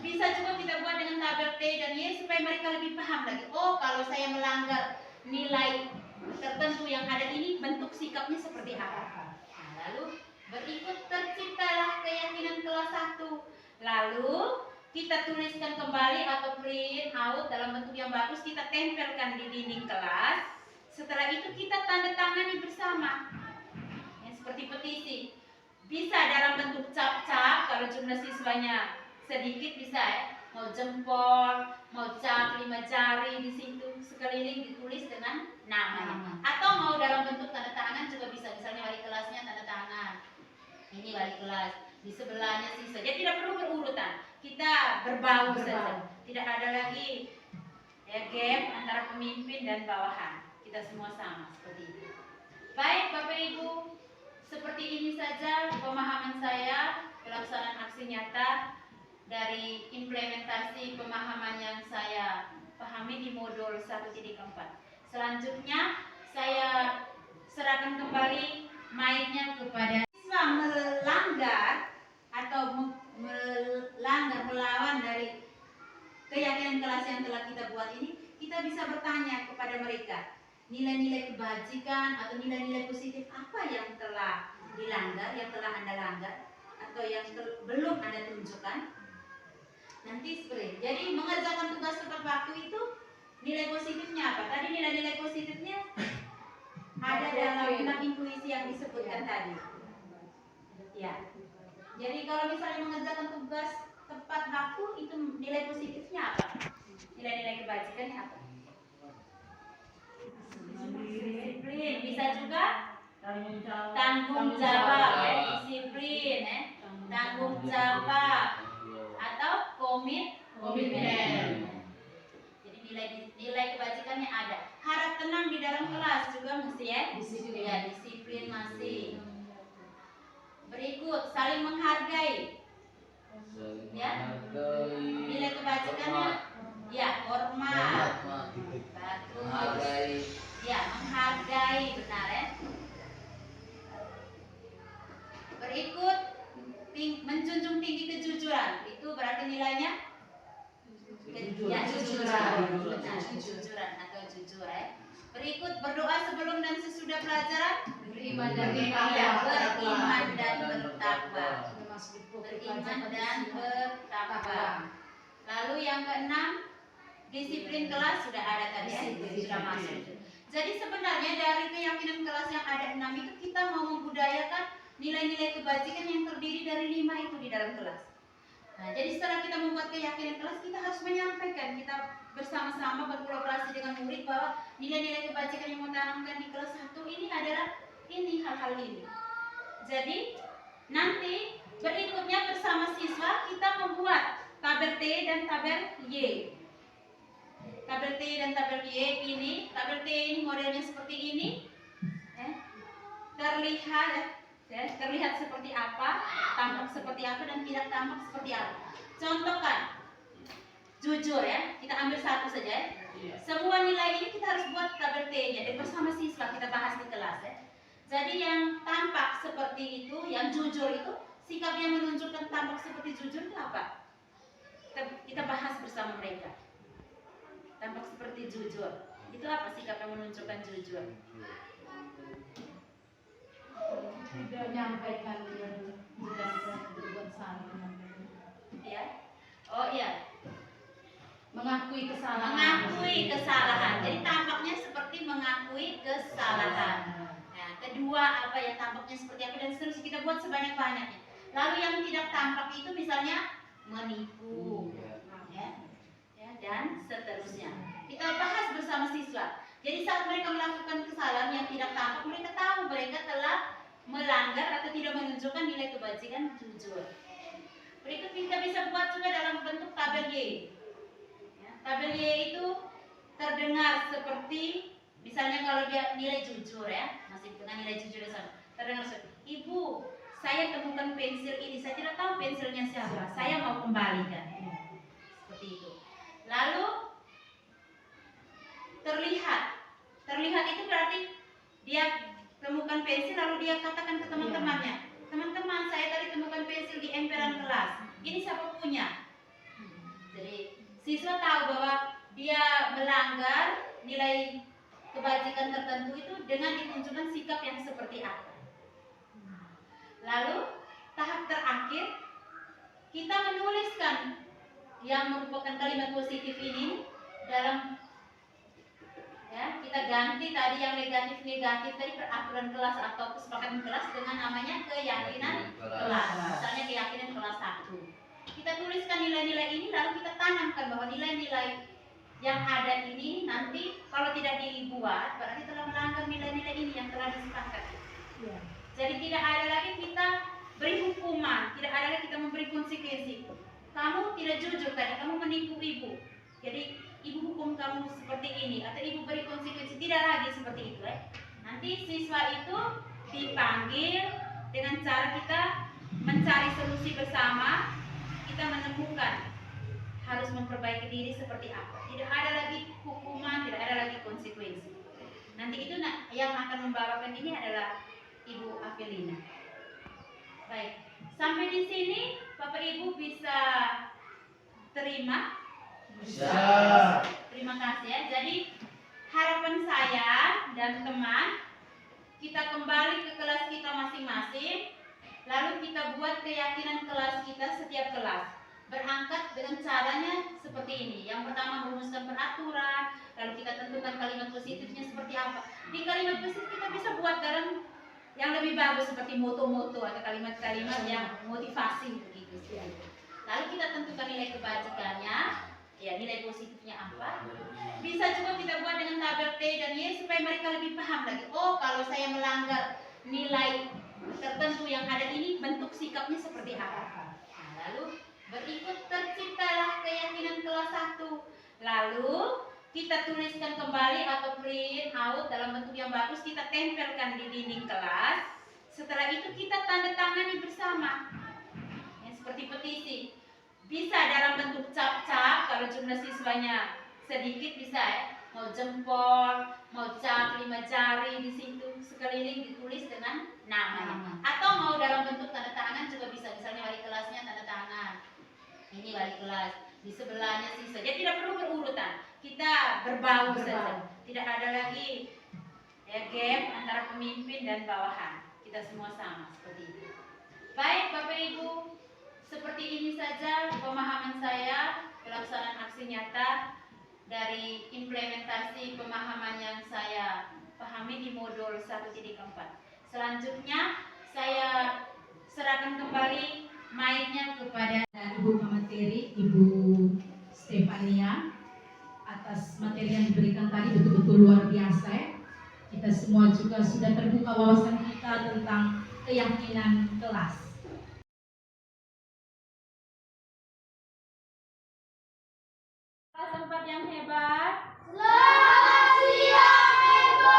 Bisa juga kita buat dengan tabel T dan Y supaya mereka lebih paham lagi. Oh, kalau saya melanggar nilai tertentu yang ada ini, bentuk sikapnya seperti apa. Nah, lalu berikut terciptalah keyakinan kelas 1. Lalu kita tuliskan kembali atau print out dalam bentuk yang bagus, kita tempelkan di dinding kelas. Setelah itu kita tanda tangani bersama, ya, seperti petisi. Bisa dalam bentuk cap-cap, kalau jumlah siswanya sedikit bisa ya, mau jempol, mau cap 5 jari di situ sekeliling ditulis dengan namanya. Atau mau dalam bentuk tanda tangan juga bisa, misalnya wali kelasnya tanda tangan. Ini wali kelas, di sebelahnya siswa. Jadi tidak perlu berurutan. Kita berbaur saja. Tidak ada lagi ya gap antara pemimpin dan bawahan. Kita semua sama seperti itu. Baik Bapak Ibu, seperti ini saja pemahaman saya pelaksanaan aksi nyata dari implementasi pemahaman yang saya pahami di modul 1.4. Selanjutnya saya serahkan kembali mic-nya kepada siswa. Melanggar atau melawan dari keyakinan kelas yang telah kita buat ini, kita bisa bertanya kepada mereka, nilai-nilai kebajikan atau nilai-nilai positif apa yang telah dilanggar, yang telah Anda langgar, atau yang belum Anda tunjukkan. Nanti seperti jadi mengerjakan tugas tepat waktu itu nilai positifnya apa? Tadi nilai-nilai positifnya ada dalam 6 intuisi yang disebutkan tadi. Ya. Jadi kalau misalnya mengerjakan tugas tepat waktu itu nilai positifnya apa? Nilai-nilai kebajikannya apa? Disiplin, bisa juga tanggung jawab, ya, disiplin, ya, tanggung jawab, atau komitmen. Jadi nilai kebajikannya ada. Harap tenang di dalam kelas juga mesti ya, disiplin masih. Berikut saling menghargai, ya, nilai kebajikannya, ya, hormat, bagus, ya, menghargai, benar ya. Berikut menjunjung tinggi kejujuran, itu berarti nilainya kejujuran, benar, kejujuran atau jujur ya. Berikut berdoa sebelum dan sesudah pelajaran, beriman dan bertakwa. Beriman dan bertakwa. Lalu yang keenam, disiplin kelas sudah ada tadi ya, sudah masuk. Jadi sebenarnya dari keyakinan kelas yang ada 6 itu kita mau membudayakan nilai-nilai kebajikan yang terdiri dari 5 itu di dalam kelas. Nah, jadi setelah kita membuat keyakinan kelas, kita harus menyampaikan, kita bersama-sama berkolaborasi dengan murid bahwa nilai-nilai kebajikan yang mau tanamkan di kelas 1 ini adalah ini, hal-hal ini. Jadi nanti berikutnya bersama siswa kita membuat tabel T dan tabel Y. Tabel T dan tabel Y ini, tabel T ini modelnya seperti ini, terlihat seperti apa, tampak seperti apa, dan tidak tampak seperti apa. Contohkan, jujur ya, kita ambil satu saja ya. Semua nilai ini kita harus buat tabel T-nya, dan bersama siswa kita bahas di kelas ya. Jadi yang tampak seperti itu, yang jujur itu, sikap yang menunjukkan tampak seperti jujur itu apa? Kita bahas bersama mereka. Tampak seperti jujur, itu apa sikap yang menunjukkan jujur? Tidak menyampaikan yang tidak berbuat salah. Ya, oh iya, Mengakui kesalahan. mengakui kesalahan. Jadi tampaknya seperti mengakui kesalahan. Nah, kedua apa ya, tampaknya seperti apa, dan seterusnya kita buat sebanyak-banyaknya. Lalu yang tidak tampak itu misalnya menipu, ya, dan seterusnya. Kita bahas bersama siswa. Jadi saat mereka melakukan kesalahan yang tidak tampak, mereka tahu mereka telah melanggar atau tidak menunjukkan nilai kebajikan jujur. Berikut kita bisa buat juga dalam bentuk tabel Y. Ya, tabel Y itu terdengar seperti, misalnya kalau dia nilai jujur ya, masih dengan nilai jujur sama. Terdengar seperti, Ibu, saya temukan pensil ini, saya tidak tahu pensilnya siapa, saya mau kembalikan. Seperti itu. Lalu terlihat itu berarti dia temukan pensil lalu dia katakan ke teman-temannya, teman-teman saya tadi temukan pensil di emperan kelas, ini siapa punya? Jadi siswa tahu bahwa dia melanggar nilai kebajikan tertentu itu dengan ditunjukkan sikap yang seperti apa. Lalu tahap terakhir kita menuliskan yang merupakan kalimat positif ini dalam, ya, kita ganti tadi yang negatif-negatif tadi peraturan kelas atau kesepakatan kelas dengan namanya keyakinan kelas. Misalnya keyakinan kelas 1. Kita tuliskan nilai-nilai ini lalu kita tanamkan bahwa nilai-nilai yang ada ini nanti kalau tidak dibuat berarti telah melanggar nilai-nilai ini yang telah disepakati. Jadi tidak ada lagi kita beri hukuman, tidak ada lagi kita memberi konsekuensi. Kamu tidak jujur tadi, kamu menipu ibu. Jadi ibu hukum kamu seperti ini atau ibu beri konsekuensi, tidak lagi seperti itu ya. Nanti siswa itu dipanggil dengan cara kita mencari solusi bersama, kita menemukan menemukan harus memperbaiki diri seperti apa. Tidak ada lagi hukuman, tidak ada lagi konsekuensi. Nanti itu yang akan membawakan ini adalah Ibu Avelina. Baik, sampai di sini Bapak Ibu bisa terima? Bisa. Terima kasih ya. Jadi harapan saya dan teman, kita kembali ke kelas kita masing-masing, lalu kita buat keyakinan kelas kita setiap kelas. Berangkat dengan caranya seperti ini. Yang pertama merumuskan peraturan, lalu kita tentukan kalimat positifnya seperti apa. Di kalimat positif kita bisa buat dalam yang lebih bagus seperti moto-moto atau kalimat-kalimat yang motivasi begitu. Lalu kita tentukan nilai kebajikannya, ya nilai positifnya apa. Bisa juga kita buat dengan tabel T dan Y supaya mereka lebih paham lagi. Oh, kalau saya melanggar nilai tertentu yang ada ini, bentuk sikapnya seperti apa. Nah, lalu berikut terciptalah keyakinan kelas 1. Lalu kita tuliskan kembali atau print out dalam bentuk yang bagus, kita tempelkan di dinding kelas. Setelah itu kita tanda tangani bersama. Ya, seperti petisi. Bisa dalam bentuk cap-cap, kalau jumlah siswanya sedikit bisa ya. Mau jempol, mau cap 5 jari di situ, sekeliling ditulis dengan namanya. Atau mau dalam bentuk tanda tangan juga bisa. Misalnya wali kelasnya tanda tangan. Ini wali kelas, di sebelahnya siswa. Jadi tidak perlu berurutan. Kita berbaur saja. Tidak ada lagi ya gap antara pemimpin dan bawahan. Kita semua sama seperti itu. Baik Bapak Ibu, seperti ini saja pemahaman saya pelaksanaan aksi nyata dari implementasi pemahaman yang saya pahami di modul 1.4. Selanjutnya saya serahkan kembali mic-nya kepada Ibu Pemateri, Ibu Stefania, atas materi yang diberikan tadi betul-betul luar biasa ya. Kita semua juga sudah terbuka wawasan kita tentang keyakinan kelas. kelas 4 yang hebat. Selamat siang, Ibu.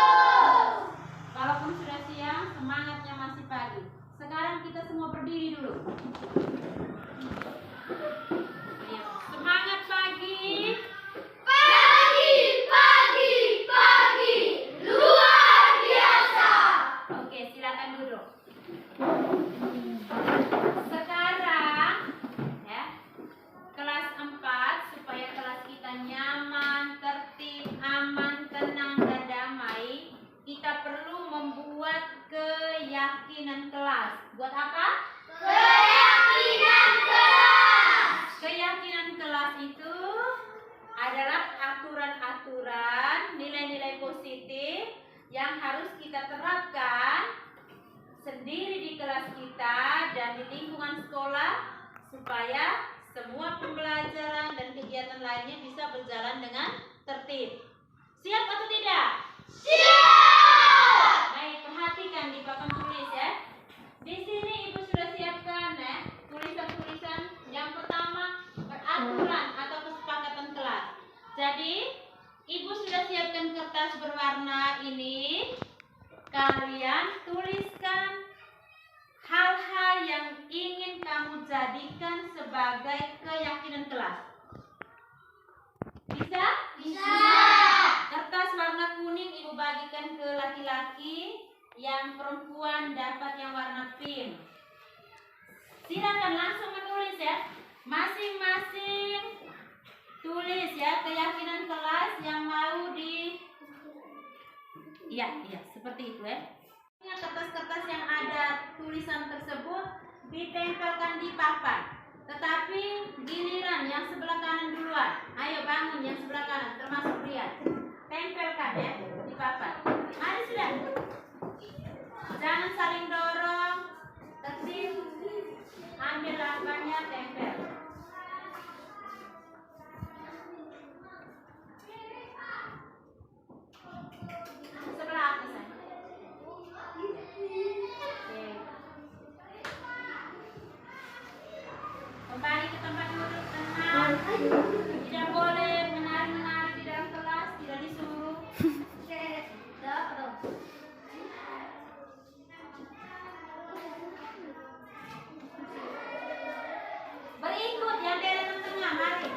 Walaupun sudah siang, semangatnya masih pagi. Sekarang kita semua berdiri dulu. Ayo, semangat pagi. Pagi, pagi, pagi, luar biasa. Oke, silakan duduk. Sekarang ya, kelas 4 supaya kelas kita nyaman, tertib, aman, tenang dan damai, kita perlu membuat keyakinan kelas. Buat apa? Keyakinan kelas. Keyakinan kelas itu adalah aturan-aturan, nilai-nilai positif yang harus kita terapkan sendiri di kelas kita dan di lingkungan sekolah supaya semua pembelajaran dan kegiatan lainnya bisa berjalan dengan tertib. Siap atau tidak? Siap. Baik, perhatikan di papan tulis ya. Di sini Ibu sudah siapkan ya tulisan-tulisan. Yang pertama peraturan atau kesepakatan kelas. Jadi Ibu sudah siapkan kertas berwarna ini. Kalian tuliskan hal-hal yang ingin kamu jadikan sebagai keyakinan kelas. Bisa? Bisa. Kertas warna kuning Ibu bagikan ke laki-laki, yang perempuan dapat yang warna pink. Silakan langsung menulis ya. Masing-masing tulis ya keyakinan kelas yang mau di. Iya, seperti itu ya. Kertas-kertas yang ada tulisan tersebut ditempelkan di papan. Tetapi giliran yang sebelah kanan duluan. Ayo bangun yang sebelah kanan, termasuk Rian. Tempelkan ya di papan. Mari sudah. Jangan saling dorong. Tertib. Ambil papannya, tempel. Sebelah atas ya. Oke. Kembali ke tempat duduk, tenang. Tidak boleh menari-menari di dalam kelas, tidak disuruh. Berikut yang mari.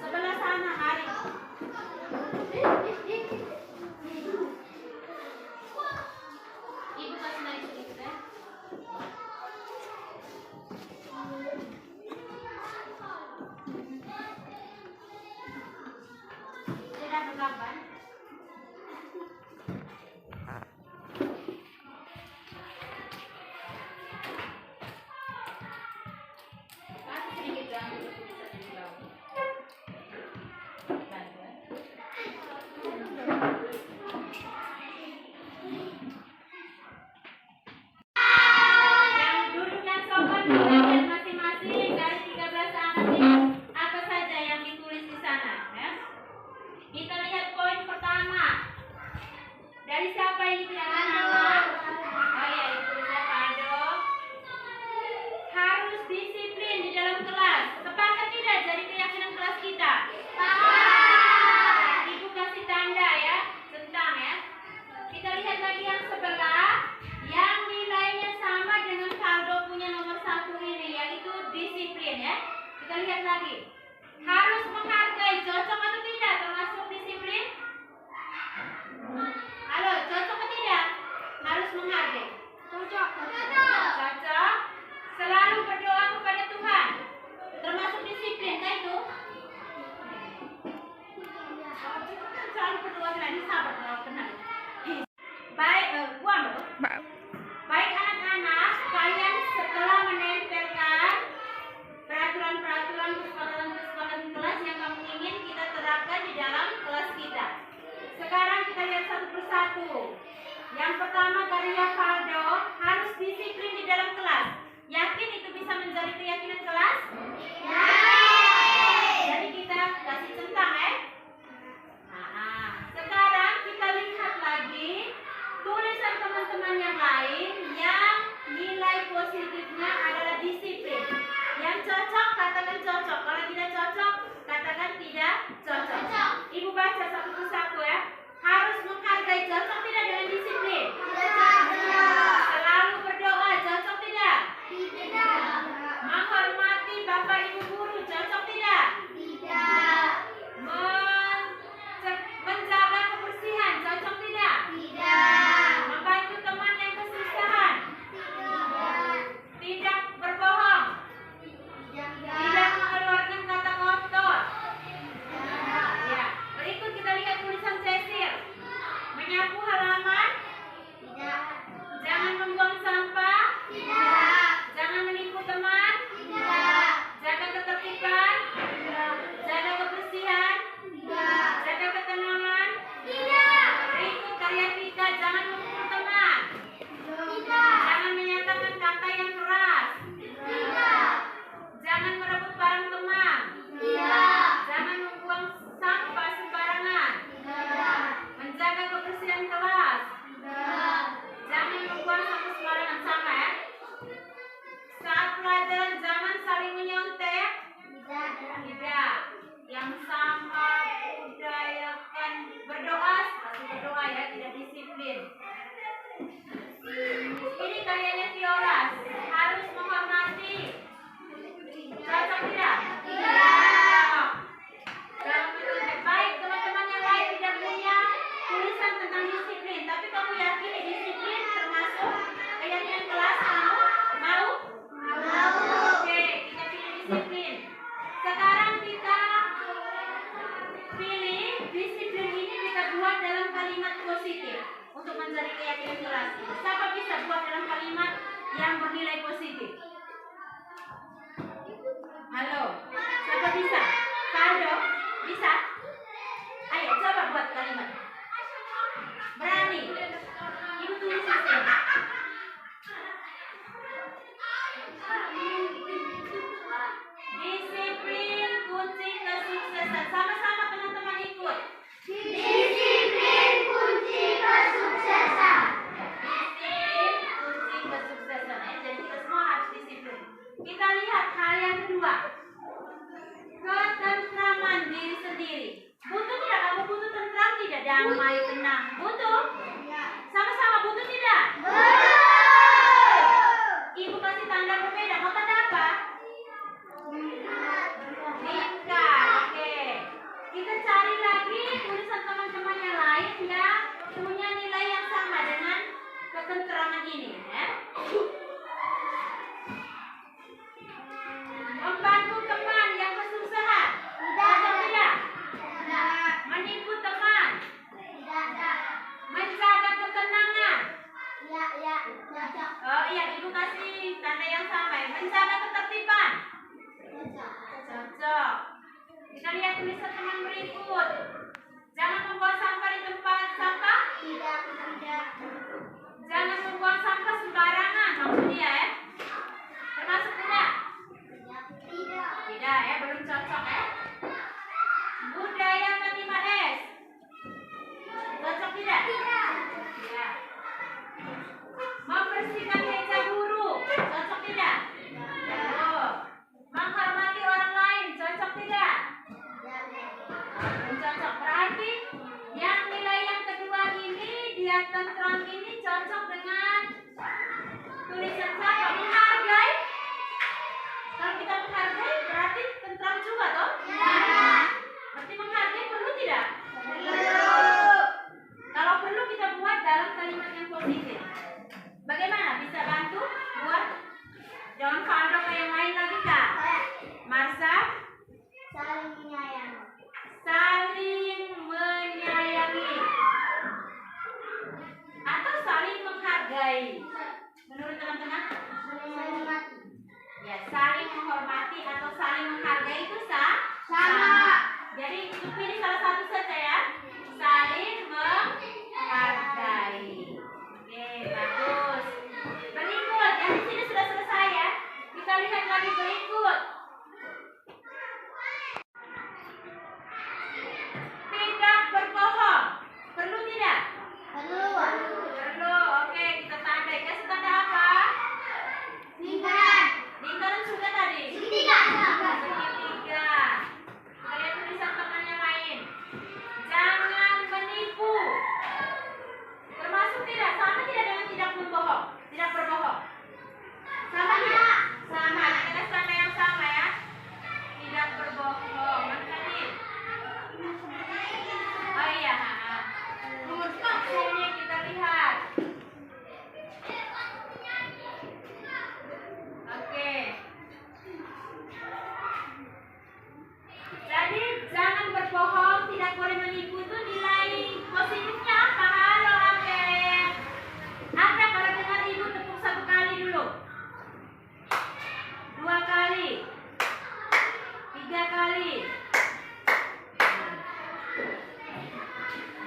Sebelah sana, mari. Ibu kasih naik sedikit ya. Sudah berkapan? Kasih sedikit ya, untuk bisa dijauh. Bantu ya. Yang duduk dan sopan di bagian masing-masing dari 13 anak ini, apa saja yang ditulis di sana ya? Kita lihat poin pertama. Dari siapa ini tidak ada nama? Oh ya, ditulisnya Faldo. Harus disiplin di dalam kelas. Tepat atau tidak jadi keyakinan kelas kita? Ibu kasih tanda ya, tentang ya. Kita lihat lagi yang sebelah, yang nilainya sama dengan Faldo punya nomor 1 ini, yaitu disiplin ya. Kita lihat lagi. Harus menghargai, cocok atau tidak termasuk disiplin? Halo, cocok atau tidak? Harus menghargai. Cocok. Cocok. Selalu berdoa kepada Tuhan. Termasuk disiplin, kan itu? Selalu berdoa kepada sahabat kalau kenal. Baik, buang loh. Baik anak-anak, kalian setelah menempelkan peraturan-peraturan kesepakatan kelas yang kamu ingin kita terapkan di dalam kelas kita. Sekarang kita lihat satu persatu. Yang pertama karya Faldo, harus disiplin di dalam kelas. Yakin itu bisa menjadi keyakinan kelas? Jadi kita kasih centang ya. Sekarang kita lihat lagi tulisan teman-teman yang lain yang nilai positifnya adalah disiplin. Yang cocok katakan cocok, kalau tidak cocok katakan tidak cocok. Ibu baca satu persatu ya. Harus menghargai, cocok tidak dengan disiplin? Selalu berdoa, cocok tidak? Menghormati bapak ibu guru, cocok tidak? Menjaga kebersihan, cocok tidak? Membantu teman yang kesusahan, tidak berbohong, tidak mengeluarkan kata kotor. Ya, berikut kita lihat tulisan Cecil. Menyapu halaman, jangan membuang sampah, jangan menipu teman, jaga ketertiban, jaga kebersihan, jaga ketenangan. Berikut karya Vika, jangan memukul teman, jangan menyatakan kata yang keras, jangan merebut barang teman, jangan membuang sampah sembarangan, menjaga kebersihan kelas, jangan membuang sampah sembarangan. Sama ya. Saat pelajaran jangan saling menyontek. Tidak. Yang sama budayakan berdoa, masih berdoa ya, tidak disiplin. Ini karyanya Viola, harus menghormati. Cocok tidak? Tidak. Jangan menyontek. Baik, teman-teman yang lain tidak punya tulisan tentang disiplin, tapi kamu yakin disiplin termasuk keyakinan kelas kamu? Mau? Oke, kita pilih disiplin. Sekarang kita pilih disiplin ini kita buat dalam kalimat positif untuk menjadi keyakinan kelas. Siapa bisa buat dalam kalimat yang bernilai positif? Halo, siapa bisa? Faldo, bisa? Ayo coba buat kalimat. Berani? Ibu tulis di sini. Disiplin kunci kesuksesan. Sama-sama teman-teman ikut. damai, tenang. Butuh? Sama-sama butuh tidak? Ibu kasih tanda berbeda. Mau tanda apa? Lingkar. Oke. Kita cari lagi tulisan teman-teman yang lain yang punya nilai yang sama dengan ketentraman ini, ya. Membantu teman yang kesusahan. Atau tidak? Menipu teman. Menjaga ketenangan. Oh iya, ibu kasih tanda yang sama. Menjaga ketertiban. Cocok. Kita lihat tulisan teman berikut. Jangan membuang sampah di tempat sampah. Jangan membuang sampah sembarangan. Maksudnya ya. Termasuk tidak? Tidak ya, belum cocok ya. Budaya menerima es. Cocok tidak? Ya. Membersihkan meja guru. Cocok tidak? Cocok. Menghormati orang lain. Cocok tidak? Belum cocok. Berarti yang nilai yang kedua ini, dia tentram ini cocok dengan tulisan siapa? Menghargai. Kalau kita menghargai berarti tentram juga toh? Berarti menghargai perlu tidak? Kalau perlu kita buat dalam kalimat yang positif. Bagaimana? Bisa bantu buat? Jangan Faldo kayak yang lain lagi kak. Marsha? Saling menyayangi. Atau saling menghargai. Menurut teman-teman? Ya, saling menghormati atau saling menghargai itu sama. Jadi pilih salah satu saja ya. Saling menghargai. Oke, bagus. Berikut, yang di sini sudah selesai ya. Kita lihat lagi berikut. Tidak berbohong. Perlu tidak? Perlu. Oke, kita tanda. Kasih tanda apa? Lingkaran sudah tadi? Segitiga. Kita lihat tulisan teman yang lain. Jangan menipu. Termasuk tidak? Sama tidak dengan tidak berbohong? Tidak berbohong. Sama tidak? Sama. Kita tanda yang sama ya. Tidak berbohong. Mana tadi? Oh iya. Sini kita lihat. Oke. Jadi jangan berbohong, tidak boleh menipu itu nilai positifnya apa? Halo Ate. Ada kalau dengar ibu tepuk 1 kali dulu. 2 kali. 3 kali.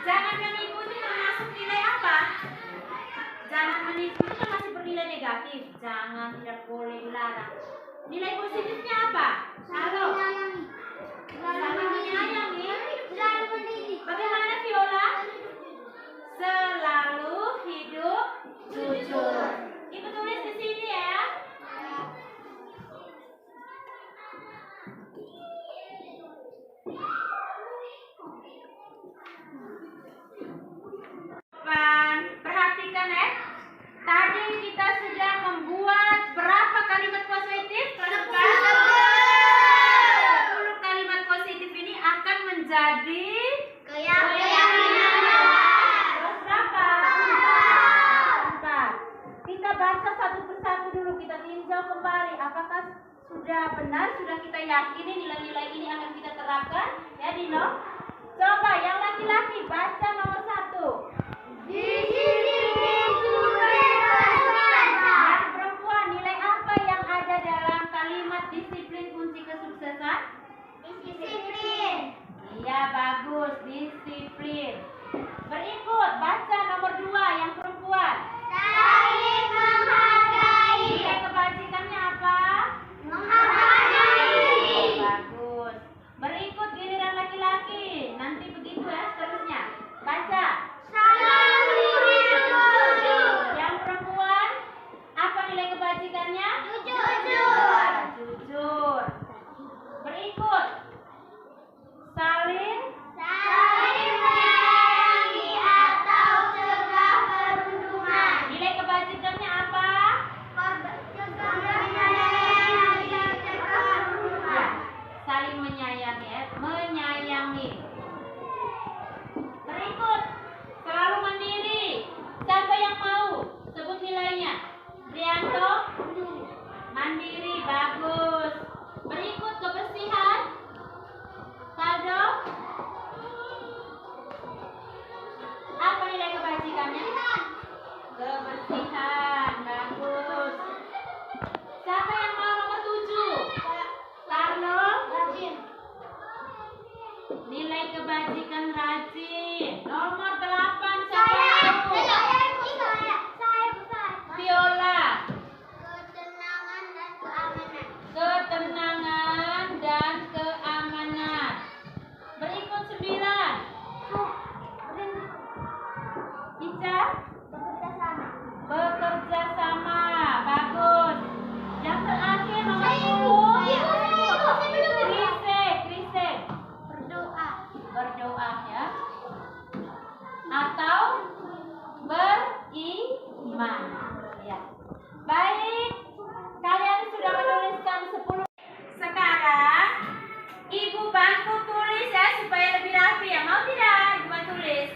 Jangan menipu itu termasuk nilai apa? Jangan menipu itu kan masih bernilai negatif. Jangan, tidak boleh, dilarang. Nilai positifnya apa? Halo. Saling menyayangi. Bagaimana Viola? Selalu hidup jujur. Ibu tulis di sini ya. Perhatikan ya. Tadi kita sudah membuat berapa kalimat positif? 10 kalimat positif ini akan menjadi keyakinan. Terus berapa? 4. Kita baca satu persatu dulu. Kita tinjau kembali. Apakah sudah benar? Sudah kita yakini nilai-nilai ini akan kita terapkan? Ya Dino. Coba yang laki-laki baca nomor 1. Yang perempuan, nilai apa yang ada dalam kalimat disiplin kunci kesuksesan? Disiplin. Iya, bagus, disiplin. Berikut, baca nomor 2 yang perempuan. Saling menghargai. Nilai kebajikannya apa? Menghargai. Bagus. Berikut giliran laki-laki. Nanti begitu ya seterusnya. Baca. Selalu hidup jujur. Yang perempuan, apa nilai kebajikannya? Jujur. Jujur. Berikut. Saling Saling menyayangi. nilai kebajikan rajin. Nomor 8 Saya siapa? bukan. Viola. Ketenangan dan keamanan. Ketenangan dan keamanan. Berikut 9. Ica. Bekerja sama. Bekerja sama. Bagus. Yang terakhir nomor 10. Krisek. Berdoa. Berdoa ya. Atau beriman. Ya. Baik. Kalian sudah menuliskan 10. Sekarang Ibu bantu tulis ya supaya lebih rapi ya. Mau tidak Ibu bantu tulis?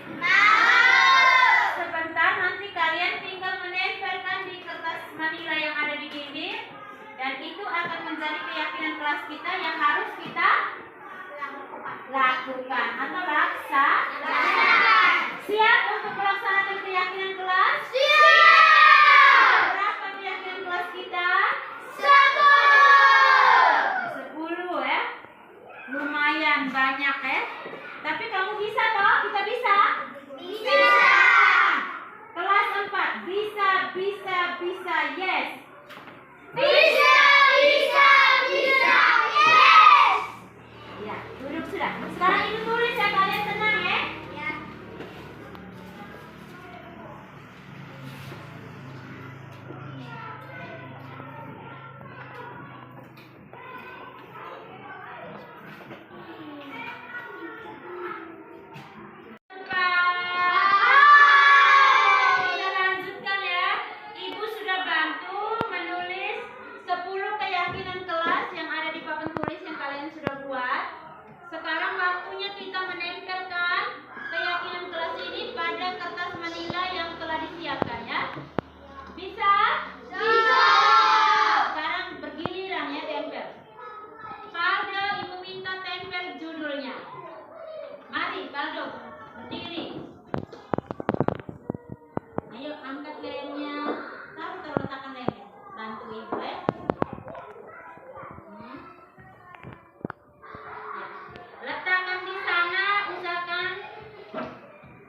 Sebentar nanti kalian tinggal menempelkan di kertas manila yang ada di dinding dan itu akan menjadi keyakinan kelas kita yang harus kita lakukan atau laksanakan. Siap untuk melaksanakan keyakinan kelas? Siap. Berapa keyakinan kelas kita? 10 ya. Lumayan banyak ya. Tapi kamu bisa toh? Kita bisa? Bisa. Kelas 4 bisa, yes. Yes. Ya, duduk sudah. Sekarang Ibu tulis ya, kalian tenang ya. Kita lanjutkan ya. Ibu sudah bantu menulis 10 keyakinan kelas yang ada di papan tulis yang kalian sudah buat. Sekarang waktunya kita menempelkan keyakinan kelas ini pada kertas manila yang telah disiapkan ya. Bisa? Bisa. Sekarang bergiliran ya tempel. Paldo Ibu minta tempel judulnya. Mari Paldo berdiri. Ayo angkat lemnya. Taruh letakkan lemnya. Bantu Ibu ya. Letakkan di sana, usahakan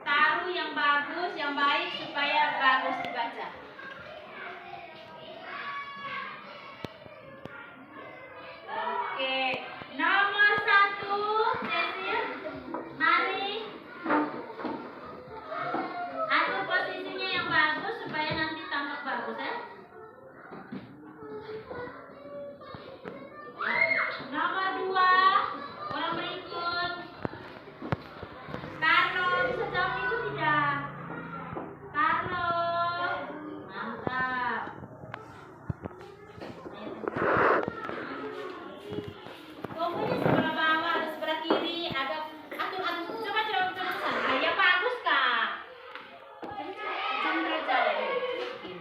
taruh yang bagus, yang baik supaya bagus dibaca. Oke, nomor 1, Cecil, mari atur posisinya yang bagus supaya nanti tampak bagus ya. Nomor 2, orang berikut. Carlo, bisa jawab Ibu tidak? Carlo, mantap. Pokoknya sebelah bawah atau sebelah kiri, agak atur. Coba sana. Ah, ya bagus Kak. Cendera jalan. Ini.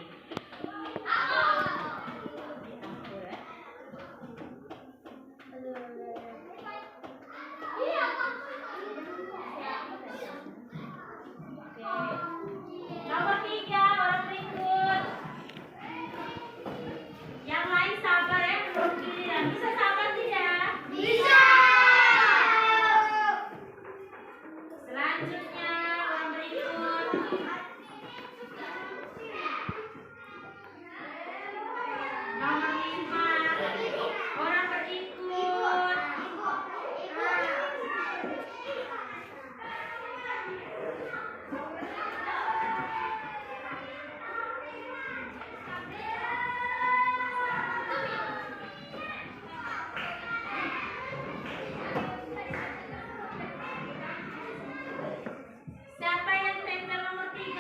Nomor 3, orang berikut. Yang lain sabar ya, belum giliran. Bisa sabar tidak? Bisa. Selanjutnya orang berikut. Nomor 5, orang berikut. Siapa yang tempel nomor 3?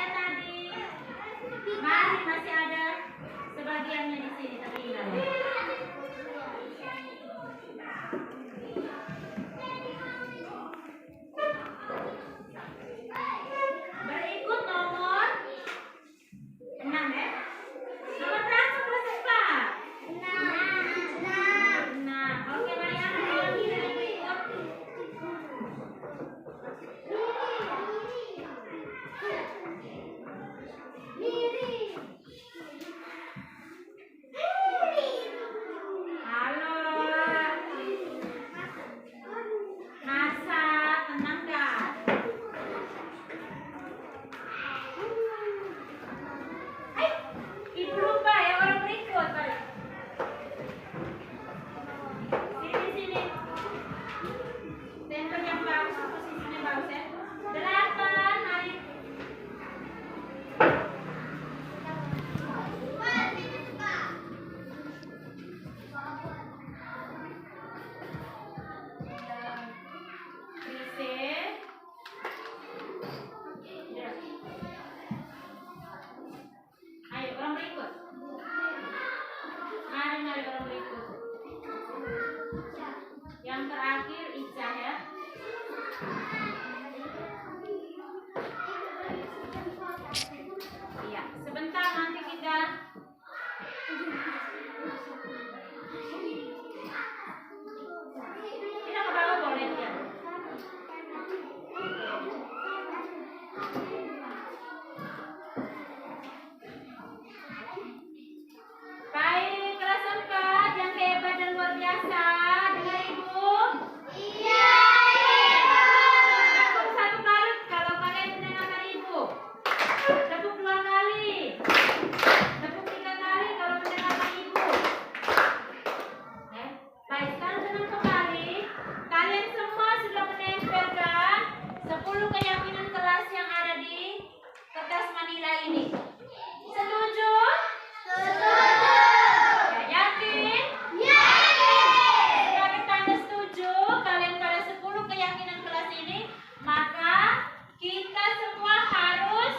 Iya, sebentar nanti kita ke bawah boleh ya. Baik, kelas 4 yang hebat dan luar biasa. Dengar Ibu. Iya. Tepuk 1 kali kalau kalian mendengarkan Ibu. Tepuk 2 kali. Tepuk 3 kali kalau mendengarkan Ibu. Baik, sekarang tenang kembali. Kalian semua sudah menempelkan 10 keyakinan kelas yang ada di kertas manila ini. Setuju? Ya, yakin? Sebagai tanda setuju kalian pada 10 keyakinan kelas ini, maka kita semua harus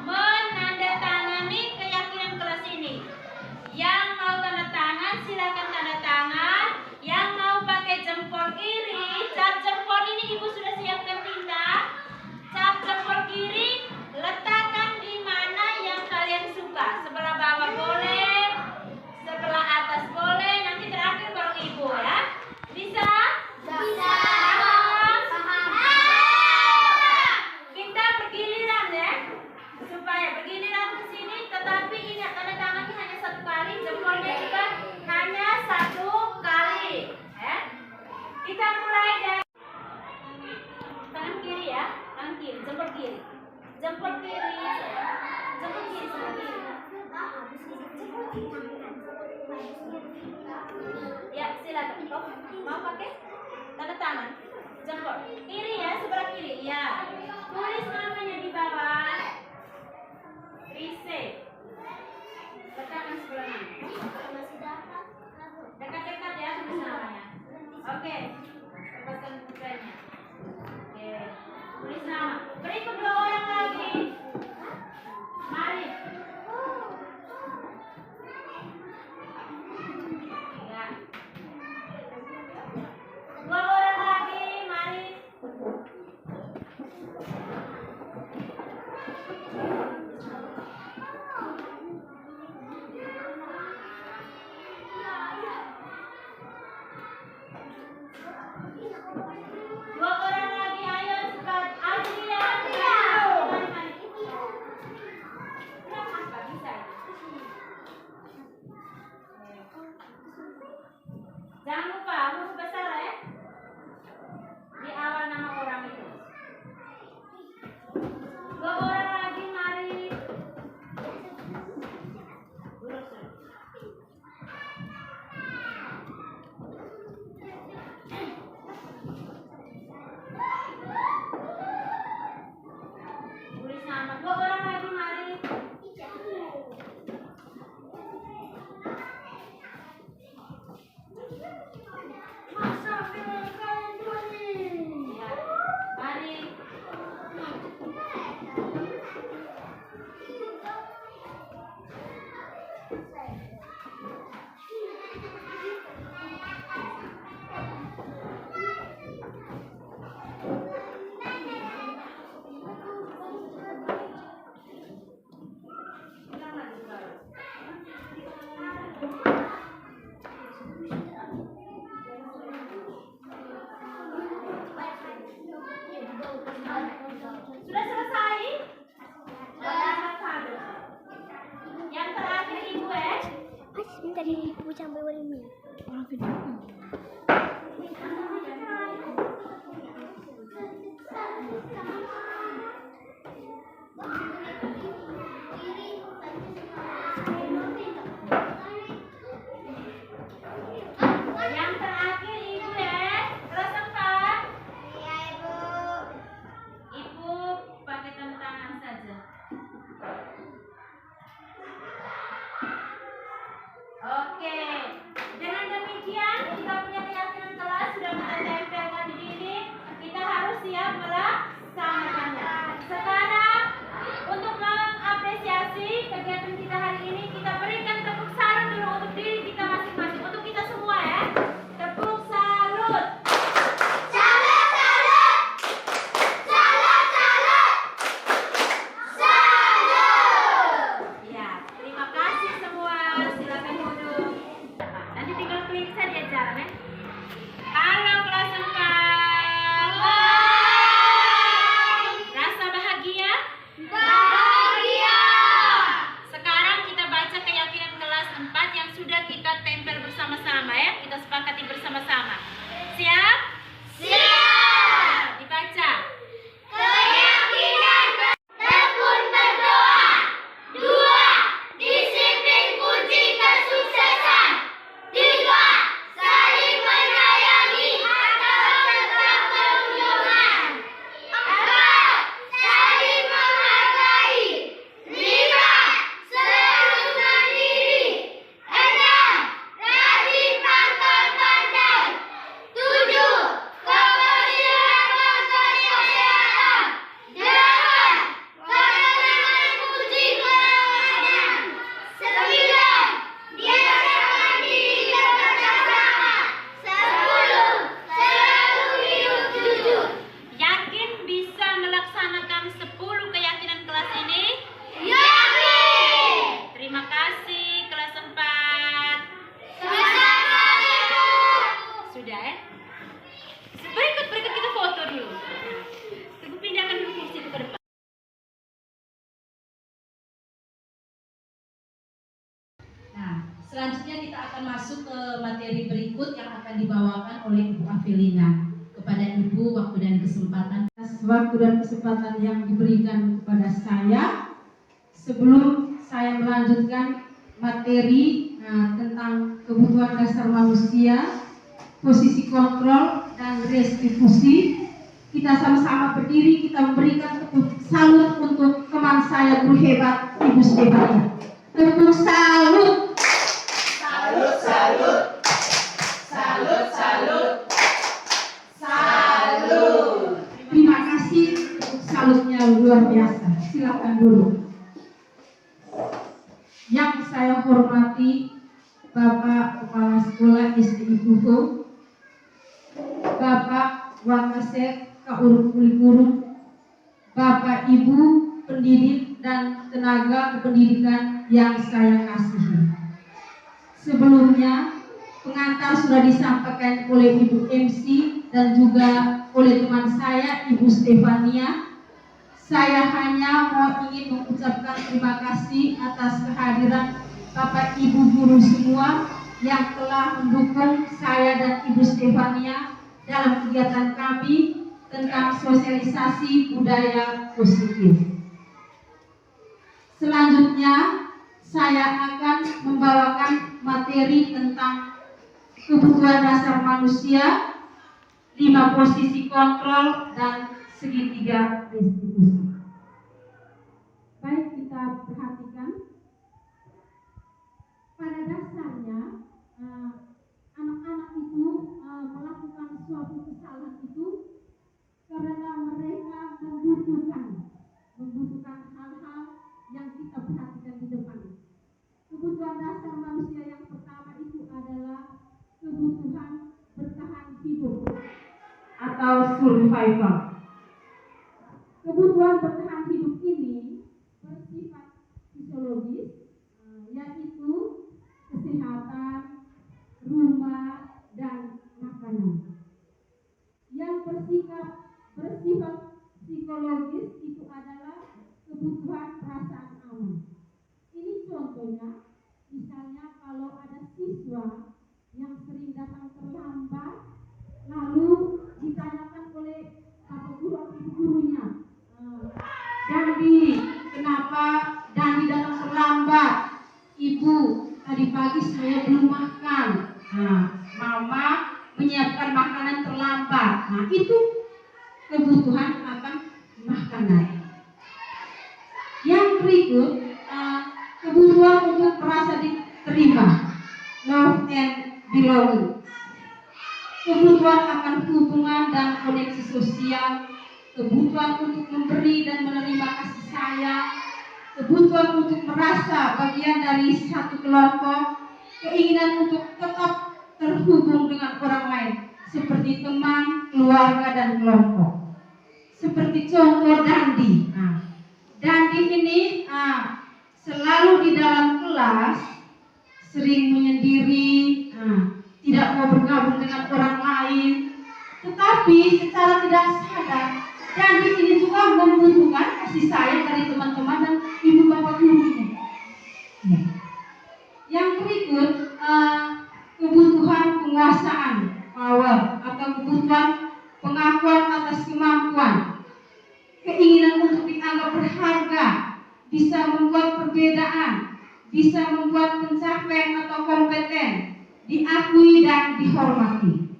menandatangani keyakinan kelas ini. Yang mau tanda tangan silakan tanda tangan. Yang mau pakai jempol kiri, cap jempol ini Ibu sudah siapkan tinta. Cap jempol kiri letakkan di mana yang kalian suka. Sebelah bawah boleh, sebelah atas boleh. Nanti terakhir baru Ibu ya. Bisa? Paham? Kita bergiliran ya, supaya bergiliran ke sini. Tetapi ingat tanda tangannya hanya 1 kali, jempolnya juga hanya 1 kali. Ya. Kita mulai dari tangan kiri ya, tangan kiri, jempol kiri, jempol kiri, jempol kiri, jempol kiri. Ya, silakan. Oh, mau pakai tanda tangan jempol kiri ya, sebelah kiri ya. Tulis namanya di bawah. Rise. Letakkan sebelah mana? Dekat-dekat ya tulis namanya. Oke. Lepaskan bukanya. Oke. Tulis nama. Beri kedua orang lagi. Mari. Ya. 2 orang lagi, mari. Selanjutnya kita akan masuk ke materi berikut yang akan dibawakan oleh Ibu Avelina. Kepada Ibu, waktu dan kesempatan. Waktu dan kesempatan yang diberikan kepada saya, sebelum saya melanjutkan materi tentang kebutuhan dasar manusia, posisi kontrol dan restitusi, kita sama-sama berdiri, kita memberikan tepuk salut untuk teman saya, guru hebat Ibu Stefania. Tepuk salut. Salut, salut. Salut, salut. Salut. Terima kasih, salutnya luar biasa. Silakan dulu. Yang saya hormati Bapak Kepala Sekolah SD Ibuho, Bapak Wakasek Kauruk Kulikurung, Bapak Ibu pendidik dan tenaga kependidikan yang saya kasihi. Sebelumnya, pengantar sudah disampaikan oleh Ibu MC dan juga oleh teman saya Ibu Stefania. Saya hanya ingin mengucapkan terima kasih atas kehadiran Bapak Ibu guru semua yang telah mendukung saya dan Ibu Stefania dalam kegiatan kami tentang sosialisasi budaya positif. Selanjutnya, saya akan membawakan materi tentang kebutuhan dasar manusia, 5 posisi kontrol, dan segitiga restitusi. Baik, kita perhatikan. Pada dasarnya, anak-anak itu melakukan suatu kesalahan itu karena mereka membutuhkan hal-hal yang kita perhatikan di depan. Kebutuhan dasar manusia yang pertama itu adalah kebutuhan bertahan hidup atau survival. Kebutuhan bertahan hidup ini bersifat fisiologis, yaitu kesehatan, rumah, dan makanan. Yang bersifat psikologis itu adalah kebutuhan perasaan aman. Ini contohnya, misalnya kalau ada siswa yang sering datang terlambat, lalu ditanyakan oleh Bapak Guru atau Ibu gurunya, Dandi, kenapa Dandi datang terlambat? Ibu, tadi pagi saya belum makan. Mama menyiapkan makanan terlambat. Itu kebutuhan akan makanan. Yang berikut, kebutuhan untuk merasa diterima, love and belonging. Kebutuhan akan hubungan dan koneksi sosial, kebutuhan untuk memberi dan menerima kasih sayang, kebutuhan untuk merasa bagian dari satu kelompok, keinginan untuk tetap terhubung dengan orang lain, seperti teman, keluarga, dan kelompok. Seperti contoh Dandi. Dandi ini selalu di dalam kelas sering menyendiri, tidak mau bergabung dengan orang lain, tetapi secara tidak sadar Dandi ini juga membutuhkan kasih sayang dari teman-teman dan ibu bapak gurunya. Yang berikut, kebutuhan penguasaan, power, atau kebutuhan pengakuan atas kemampuan, keinginan untuk dianggap berharga, bisa membuat perbedaan, bisa membuat pencapaian atau kompeten diakui dan dihormati.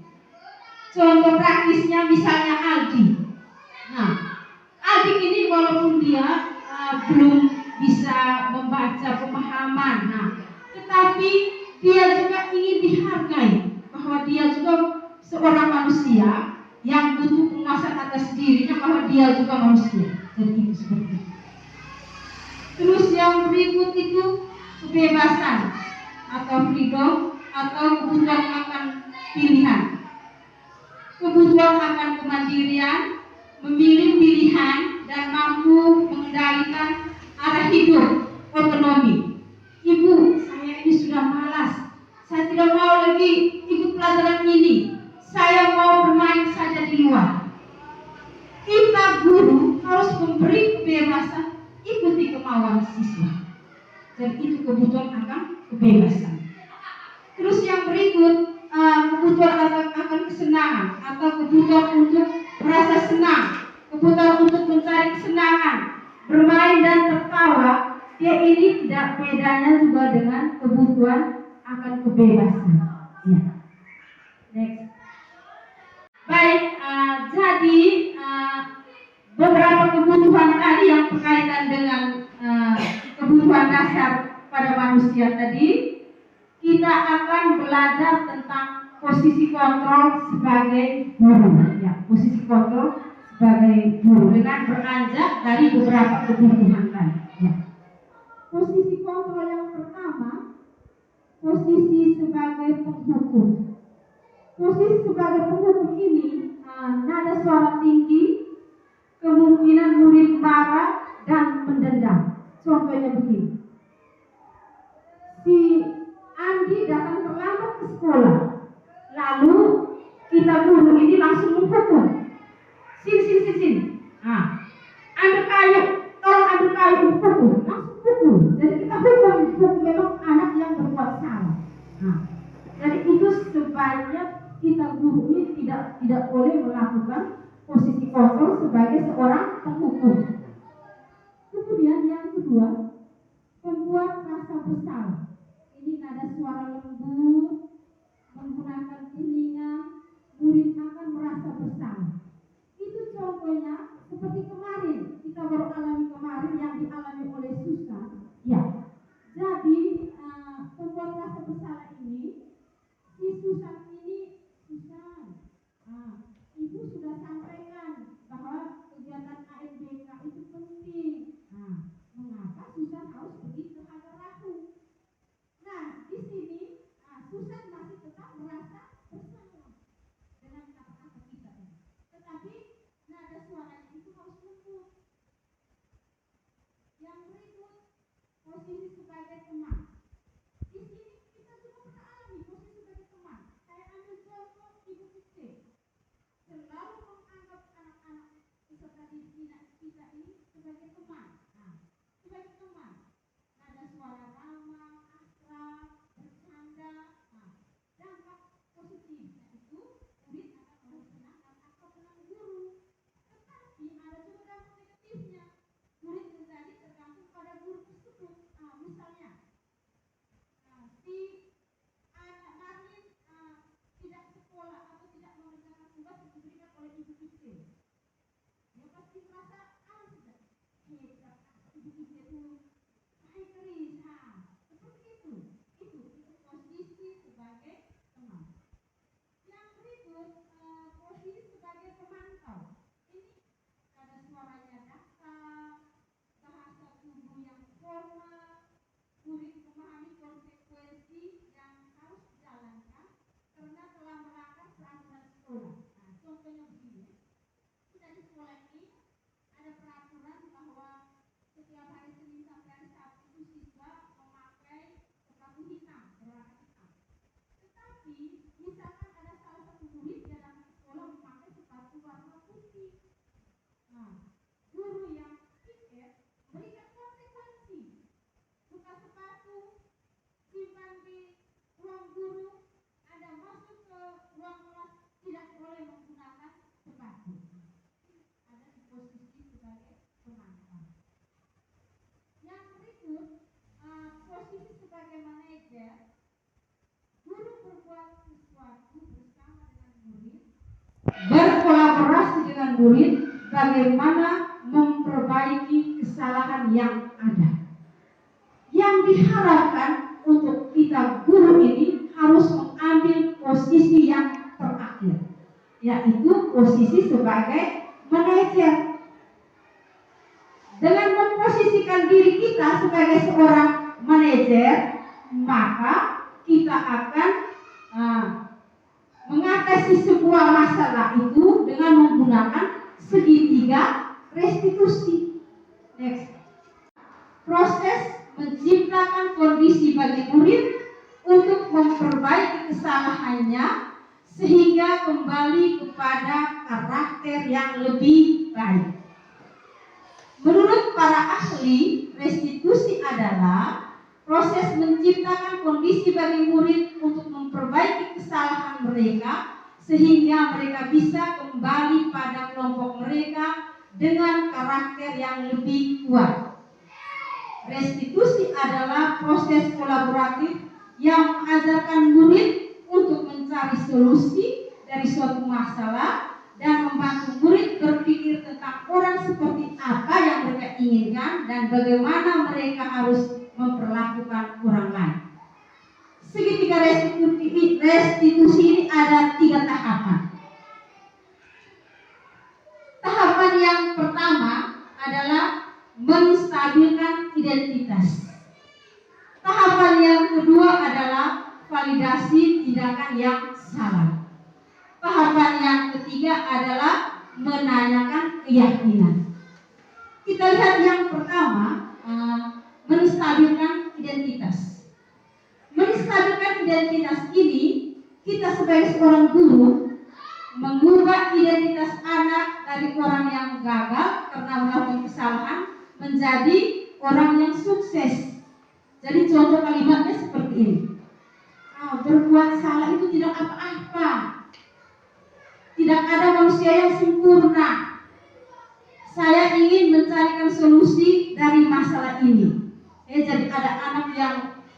Contoh praktisnya misalnya Aldi. Aldi ini walaupun dia belum bisa membaca pemahaman, tetapi dia juga ingin dihargai bahwa dia juga seorang manusia yang butuh penguasaan atas dirinya, bahwa dia juga manusia. Jadi itu seperti itu. Terus yang berikut itu kebebasan atau freedom, atau kebutuhan akan pilihan, kebutuhan akan kemandirian, memilih pilihan dan mampu mengendalikan arah hidup, otonomi. Ibu, saya ini sudah malas, saya tidak mau lagi ikut pelajaran ini, saya mau bermain saja di luar. Kita guru harus memberi kebebasan, ikuti kemauan siswa. Dan itu kebutuhan akan kebebasan. atau kebutuhan untuk merasa senang, kebutuhan untuk mencari kesenangan, bermain dan tertawa, ya ini tidak bedanya juga dengan kebutuhan akan kebebasan. Ya. Next. Baik, jadi beberapa kebutuhan tadi yang berkaitan dengan kebutuhan dasar pada manusia tadi, kita akan belajar tentang posisi kontrol sebagai guru, ya, posisi kontrol sebagai guru dengan beranjak dari beberapa kebutuhan tadi. Ya. Posisi kontrol yang pertama, posisi sebagai penghukum. Posisi sebagai penghukum ini nada suara tinggi, kemungkinan murid marah dan mendendam. Contohnya begini. Si Andi datang terlambat ke sekolah, lalu kita guru ini langsung menghukum. Sini. Ambil kayu, tolong ambil kayu, hukum, langsung hukum. Jadi kita hukum memang anak yang berbuat salah. Jadi itu sebaiknya kita guru ini tidak boleh melakukan posisi kontrol sebagai seorang penghukum. Kemudian yang kedua, membuat rasa bersalah. Ini nada suara lembut, menggunakan telinga, murid akan merasa bersalah. Itu contohnya seperti kemarin, kita baru alami kemarin yang dialami oleh Susan. Ya, jadi membuat rasa bersalah ini, si Susan ini, Ibu sudah sampaikan bahwa kegiatan AMBK itu penting. Mengapa Susan harus pergi ke Hagarahu? Nah, di sini Susan masih tetap merasa bersalah dengan kata-kata kita ini. Tetapi nada suaranya itu harus lembut. Yang berikut, posisi sebagai teman. Di sini kita juga pernah alami posisi sebagai teman. Saya ambil contoh Ibu Kece. Selalu menganggap anak-anak peserta didik kita ini sebagai teman. Sebagai teman. Nada suara ramah, akrab, bercanda. Dampak positifnya itu murid akan merasa senang dan akrab dengan guru. Tetapi ada juga dampak negatifnya. Murid menjadi tergantung pada guru tersebut. Misalnya, si anak Marlin tidak sekolah atau tidak mengerjakan tugas yang diberikan oleh Ibu Kece. Dia pasti merasa tidak hebat. Ibu Kece itu baik keris. Seperti itu. Itu posisi sebagai teman. Yang berikut, posisi sebagai pemantau. Ini ada suaranya datar, bahasa tubuh yang formal, murid memahami konsekuensi yang harus dijalankan karena telah melanggar peraturan sekolah. Contohnya begini, kita di sekolah ini ada peraturan bahwa setiap hari Senin sampai hari Sabtu itu siswa memakai sepatu hitam, berwarna hitam. Tetapi misalkan ada salah satu murid yang datang ke sekolah memakai sepatu warna putih. Guru yang pikir berikan konsekuensi. Buka sepatu, simpan di ruang guru, Anda masuk ke ruang kelas tidak boleh menggunakan sepatu. Ada di posisi sebagai pemantau. Yang berikut, posisi sebagai manajer. Guru berbuat sesuatu bersama dengan murid, berkolaborasi dengan murid, bagaimana memperbaiki kesalahan yang ada. Yang diharapkan untuk kita guru ini harus mengambil posisi yang terakhir, yaitu posisi sebagai manajer. Dengan memposisikan diri kita sebagai seorang manajer, maka kita akan mengatasi sebuah masalah itu dengan menggunakan segitiga restitusi. Next. Proses menciptakan kondisi bagi murid untuk memperbaiki kesalahannya sehingga kembali kepada karakter yang lebih baik. Menurut para ahli, restitusi adalah proses menciptakan kondisi bagi murid untuk memperbaiki kesalahan mereka sehingga mereka bisa kembali pada kelompok mereka dengan karakter yang lebih kuat. Restitusi adalah proses kolaboratif yang mengajarkan murid untuk mencari solusi dari suatu masalah dan membantu murid berpikir tentang orang seperti apa yang mereka inginkan dan bagaimana mereka harus memperlakukan orang lain. Segitiga restitusi ini ada 3 tahapan. Tahapan yang pertama adalah menstabilkan identitas. Tahapan yang kedua adalah validasi tindakan yang salah. Tahapan yang ketiga adalah menanyakan keyakinan. Kita lihat yang pertama, menstabilkan identitas. Menstabilkan identitas ini, kita sebagai seorang guru mengubah identitas anak dari orang yang gagal karena melakukan kesalahan menjadi orang yang sukses. Jadi contoh kalimatnya seperti ini. Berbuat salah itu tidak apa-apa. Tidak ada manusia yang sempurna. Saya ingin mencarikan solusi dari masalah ini. Jadi ada anak yang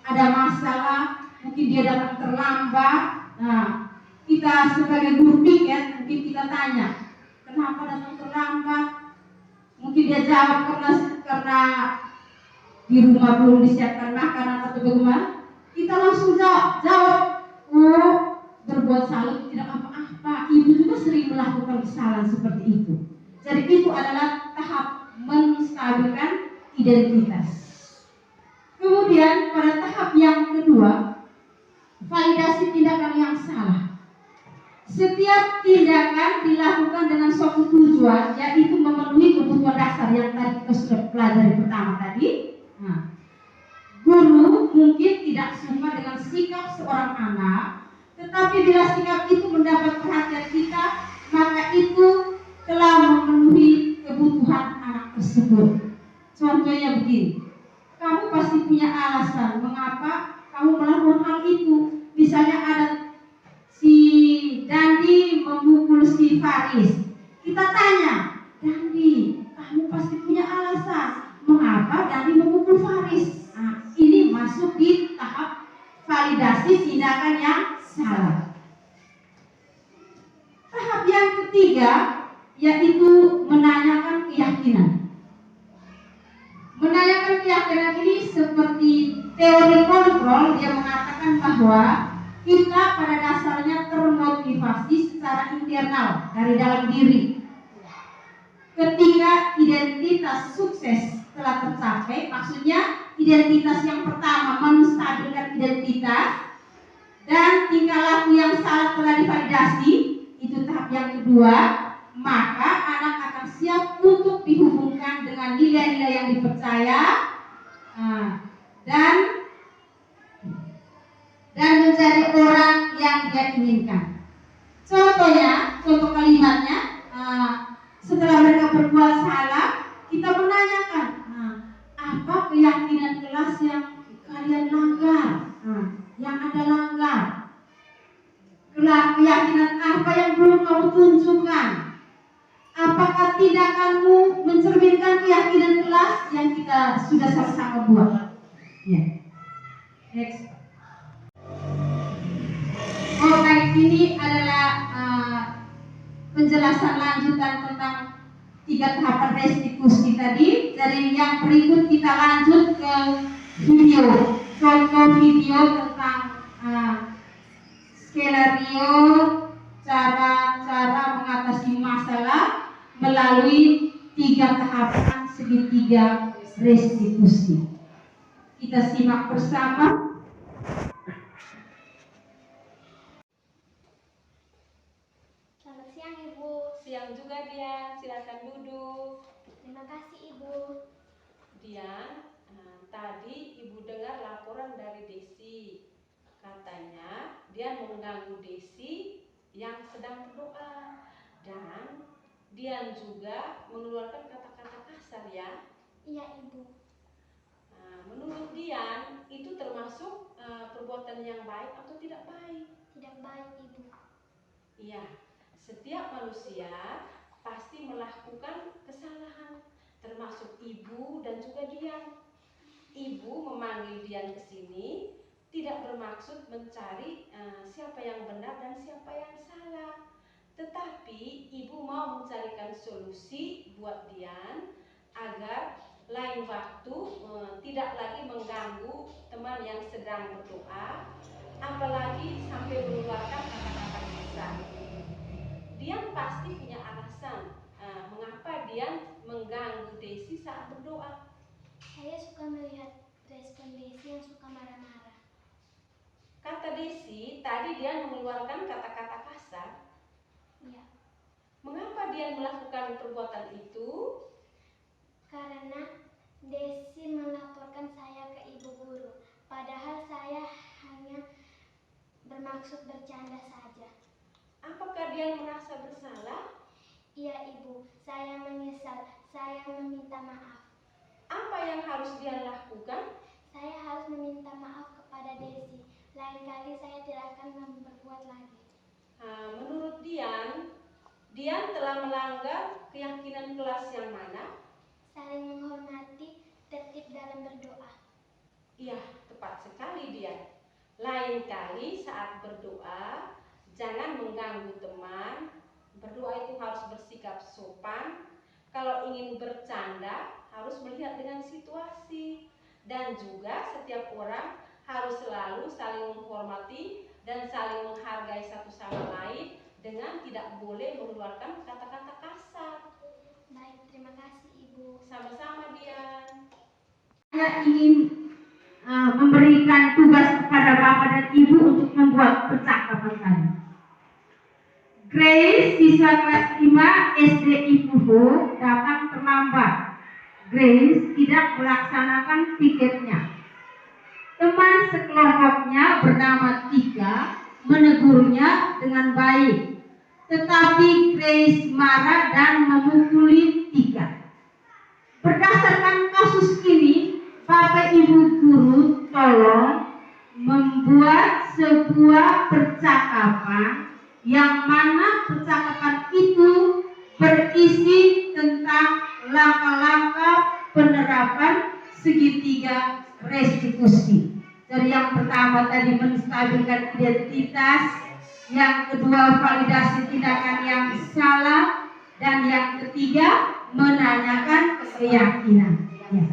ada masalah, mungkin dia datang terlambat. Nah, kita sebagai guru piket, mungkin kita tanya, kenapa datang terlambat? Mungkin dia jawab karena di rumah belum disiapkan makanan atau bagaimana. Kita langsung jawab, oh, berbuat salah tidak apa-apa. Ibu juga sering melakukan kesalahan seperti itu. Jadi itu adalah tahap menstabilkan identitas. Kemudian pada tahap yang kedua, validasi tindakan yang salah. Setiap tindakan dilakukan dengan suatu tujuan, yaitu memenuhi kebutuhan dasar yang tadi kita sudah pelajari pertama tadi. Guru mungkin tidak suka dengan sikap seorang anak, tetapi bila sikap itu mendapat perhatian kita, maka itu telah memenuhi kebutuhan anak tersebut. Contohnya begini, kamu pasti punya alasan mengapa kamu melakukan hal itu. Misalnya ada si Dandi memukul si Faris. Kita tanya, Dandi, kamu pasti punya alasan mengapa Dandi memukul Faris. Ini masuk di tahap validasi tindakan yang salah. Tahap yang ketiga yaitu menanyakan keyakinan. Menanyakan keyakinan ini seperti teori kontrol, dia mengatakan bahwa kita pada dasarnya termotivasi secara internal dari dalam diri. Ketika identitas sukses telah tercapai, maksudnya identitas yang pertama menstabilkan identitas dan tingkah laku yang salah telah divalidasi, itu tahap yang kedua, maka anak akan siap untuk dihubungkan dengan nilai-nilai yang dipercaya dan menjadi orang yang dia inginkan. Contohnya, contoh kalimatnya, setelah mereka berbuat salah, kita menanyakan, apa keyakinan kelas yang kalian langgar? Yang ada langgar. Keyakinan apa yang belum kamu tunjukkan? Apakah tindakanmu mencerminkan keyakinan kelas yang kita sudah sama-sama buat? Next. Baik, ini adalah penjelasan lanjutan tentang 3 tahapan restitusi tadi. Dari yang berikut kita lanjut ke video, contoh video tentang skenario cara-cara mengatasi masalah melalui 3 tahapan segitiga restitusi. Kita simak bersama. Selamat siang, Ibu. Siang juga Dian, silakan duduk. Terima kasih, Ibu. Dian, tadi Ibu dengar laporan dari Desi. Katanya dia mengganggu Desi yang sedang berdoa. Dan Dian juga mengeluarkan kata-kata kasar ya. Iya, Ibu. Menurut Dian, itu termasuk perbuatan yang baik atau tidak baik? Tidak baik, Ibu. Iya, setiap manusia pasti melakukan kesalahan, termasuk ibu dan juga Dian. Ibu memanggil Dian ke sini tidak bermaksud mencari siapa yang benar dan siapa yang salah. Tetapi ibu mau mencarikan solusi buat Dian agar lain waktu tidak lagi mengganggu teman yang sedang berdoa, apalagi sampai mengeluarkan kata-kata kasar. Dian pasti punya alasan mengapa Dian mengganggu Desi saat berdoa. Saya suka melihat respon Desi yang suka marah-marah. Kata Desi, tadi Dian mengeluarkan kata-kata kasar. Iya, Mengapa Dian melakukan perbuatan itu? karena Desi melaporkan saya ke ibu guru. Padahal saya hanya bermaksud bercanda saja. Apakah Dian merasa bersalah? Iya ibu, saya menyesal. Saya meminta maaf. Apa yang harus Dian lakukan? Saya harus meminta maaf kepada Desi. Lain kali saya tidak akan berbuat lagi. Menurut Dian, Dian telah melanggar keyakinan kelas yang mana? Saling menghormati, tertib dalam berdoa. Iya, tepat sekali Dian. Lain kali saat berdoa, jangan mengganggu teman. Berdoa itu harus bersikap sopan. Kalau ingin bercanda, harus melihat dengan situasi. Dan juga setiap orang harus selalu saling menghormati dan saling menghargai satu sama lain dengan tidak boleh mengeluarkan kata-kata kasar. Baik, terima kasih ibu. Sama-sama Dian. Saya ingin memberikan tugas kepada Bapak dan Ibu untuk membuat percakapan tadi. Grace, siswa kelas 5 SD Ipuho, datang terlambat. Grace tidak melaksanakan piketnya. Teman sekelompoknya bernama Tika menegurnya dengan baik. Tetapi Grace marah dan memukuli Tika. Berdasarkan kasus ini, Bapak Ibu guru tolong membuat sebuah percakapan yang mana percakapan itu berisi tentang langkah-langkah penerapan segitiga restitusi. Jadi yang pertama tadi menstabilkan identitas, yang kedua validasi tindakan yang salah, dan yang ketiga menanyakan keyakinan. Ya.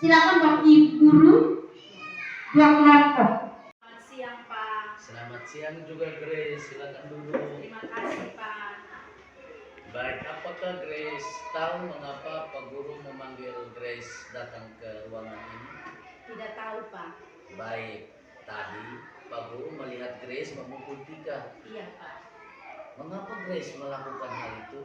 Silakan Bapak Ibu guru, dua kelompok. Selamat siang Pak. Selamat siang juga Grace, silakan duduk. Terima kasih Pak. Baik, apakah Grace tahu mengapa Pak Guru memanggil Grace datang ke ruangan ini? Tidak tahu Pak. Baik, tadi Pak Guru melihat Grace memukul Tika. Iya Pak. Mengapa Grace melakukan hal itu?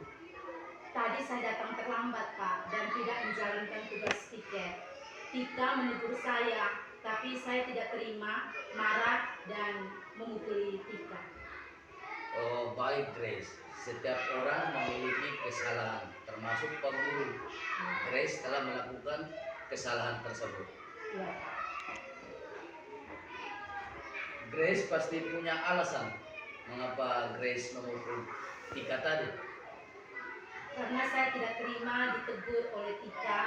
Tadi saya datang terlambat Pak dan tidak menjalankan tugas tiket. Tika menegur saya, tapi saya tidak terima, marah dan memukuli Tika. Oh, baik Grace. Setiap orang memiliki kesalahan, termasuk Pak Guru. Grace telah melakukan kesalahan tersebut. Iya Pak. Grace pasti punya alasan mengapa Grace memukul Tika tadi. Karena saya tidak terima ditegur oleh Tika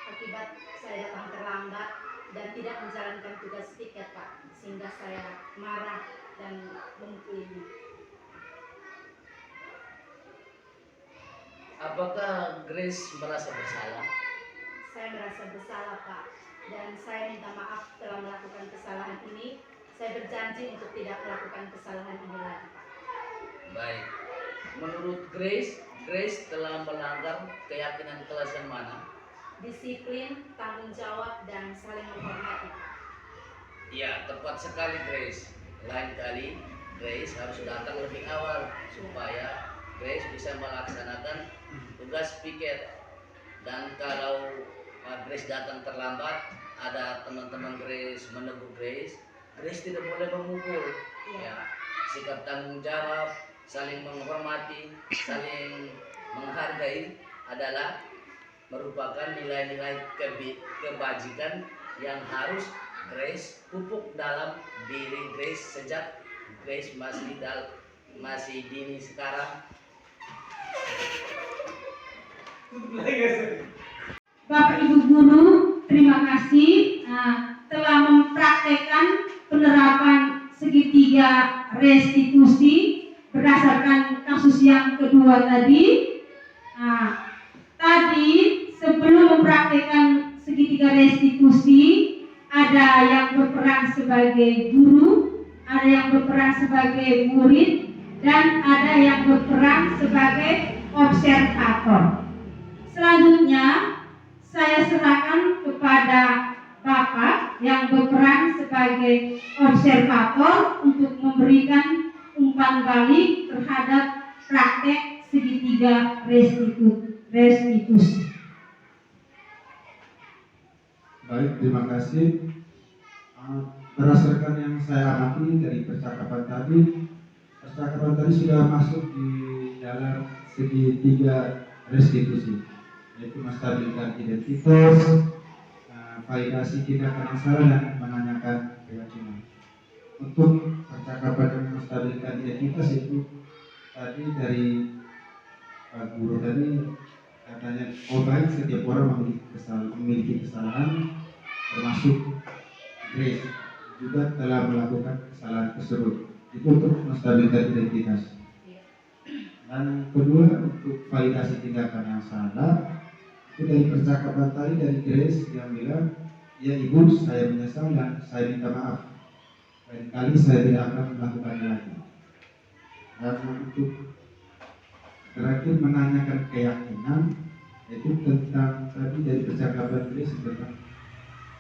akibat saya datang terlambat dan tidak menjalankan tugas tiket Pak, sehingga saya marah dan memukulinya. Apakah Grace merasa bersalah? Saya merasa bersalah Pak, dan saya minta maaf telah melakukan kesalahan ini. Saya berjanji untuk tidak melakukan kesalahan ini lagi Pak. Baik. Menurut Grace, Grace telah melanggar keyakinan kelas yang mana? Disiplin, tanggung jawab, dan saling menghormati. Ya, tepat sekali Grace. Lain kali Grace harus datang lebih awal supaya Grace bisa melaksanakan tugas piket. Dan kalau Grace datang terlambat, ada teman-teman Grace menegur Grace, Grace tidak boleh memukul. Ya, sikap tanggung jawab, saling menghormati, saling menghargai adalah merupakan nilai-nilai kebajikan yang harus Grace pupuk dalam diri Grace sejak Grace masih masih dini sekarang. Bapak Ibu Guru, terima kasih telah mempraktekkan penerapan segitiga restitusi berdasarkan kasus yang kedua tadi. Tadi sebelum mempraktekkan segitiga restitusi, ada yang berperan sebagai guru, ada yang berperan sebagai murid, dan ada yang berperan sebagai observator. Selanjutnya, saya serahkan kepada Bapak yang berperan sebagai observator untuk memberikan umpan balik terhadap praktek segitiga restitusi. Baik, terima kasih. Berdasarkan yang saya amati dari percakapan tadi sudah masuk di dalam segitiga restitusi, yaitu menstabilkan identitas, validasi tindakan yang salah, dan menanyakan keyakinan. Untuk percakapan yang menstabilkan identitas itu tadi dari Pak Guru tadi katanya, baik setiap orang memiliki kesalahan, termasuk Grace juga telah melakukan kesalahan tersebut. Itu untuk menstabilkan identitas. Dan kedua, untuk validasi tindakan yang salah, itu dari percakapan tadi dari Grace yang bilang, ya Ibu, saya menyesal dan saya minta maaf. Lain kali saya tidak akan melakukannya lagi. Dan untuk terakhir menanyakan keyakinan, yaitu tentang tadi dari percakapan Grace tentang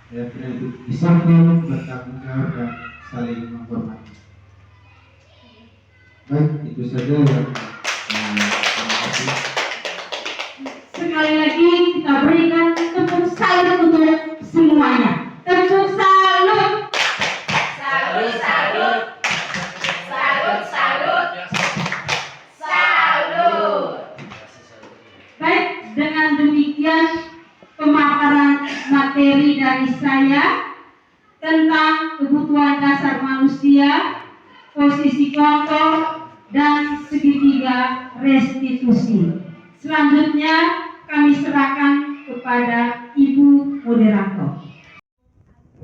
keyakinan itu disambung, bertanggung jawab, dan saling menghormati. Baik, itu saja yang terima kasih. Sekali lagi kita berikan tepuk salut untuk semuanya. Tepuk salut. Salut, salut. Salut, salut. Salut. Baik, dengan demikian pemaparan materi dari saya tentang kebutuhan dasar manusia, posisi kelompok, dan segitiga restitusi. Selanjutnya kami serahkan kepada Ibu Moderator.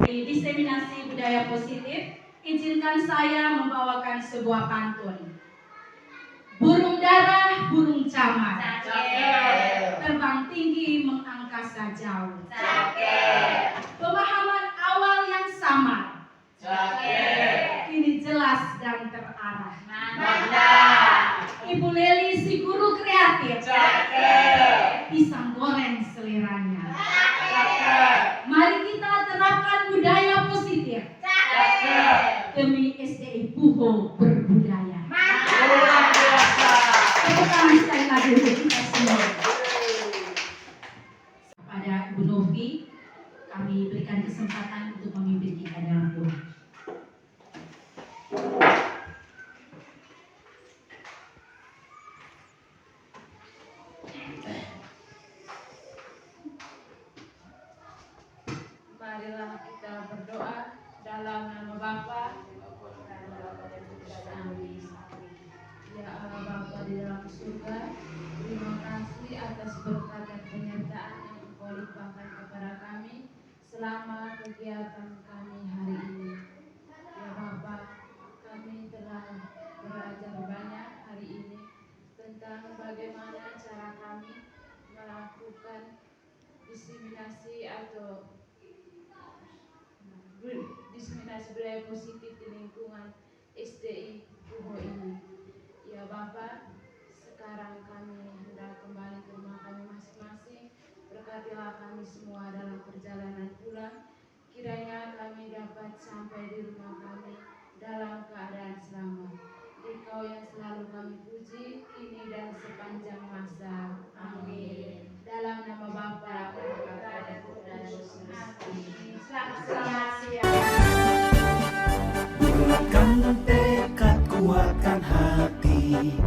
Di diseminasi budaya positif, izinkan saya membawakan sebuah pantun. Burung darah, burung camar, terbang tinggi mengangkasa jauh. Pemahaman awal yang samar, kini jelas dan terarah. Ibu Leli si guru kreatif, pisang goreng seleranya. Mari kita terapkan budaya positif demi SDI Puho berbudaya. Tepuk tangan sekali lagi untuk kita semua. Kepada Ibu Novi, kami berikan kesempatan untuk memimpin kita dalam doa. Marilah kita berdoa dalam nama Bapa dan Bapa dan Putra dan Roh Kudus. Ya Allah Bapa di dalam surga, terima kasih atas berkat dan penyertaan yang Engkau limpahkan kepada kami selama kegiatan kami hari ini. Ya Bapa, kami telah belajar banyak hari ini tentang bagaimana cara kami melakukan diseminasi atau diseminasi budaya positif di lingkungan SDI Puho ini. Ya Bapak, sekarang kami hendak kembali ke rumah kami masing-masing. Berkatilah kami semua dalam perjalanan pulang. Kiranya kami dapat sampai di rumah kami dalam keadaan selamat. Engkau yang selalu kami puji, kini dan sepanjang masa. Amin. Dalam nama Bapa dan Putra dan Roh Kudus. Amin. Selamat siang. Bulatkan tekad, kuatkan hati.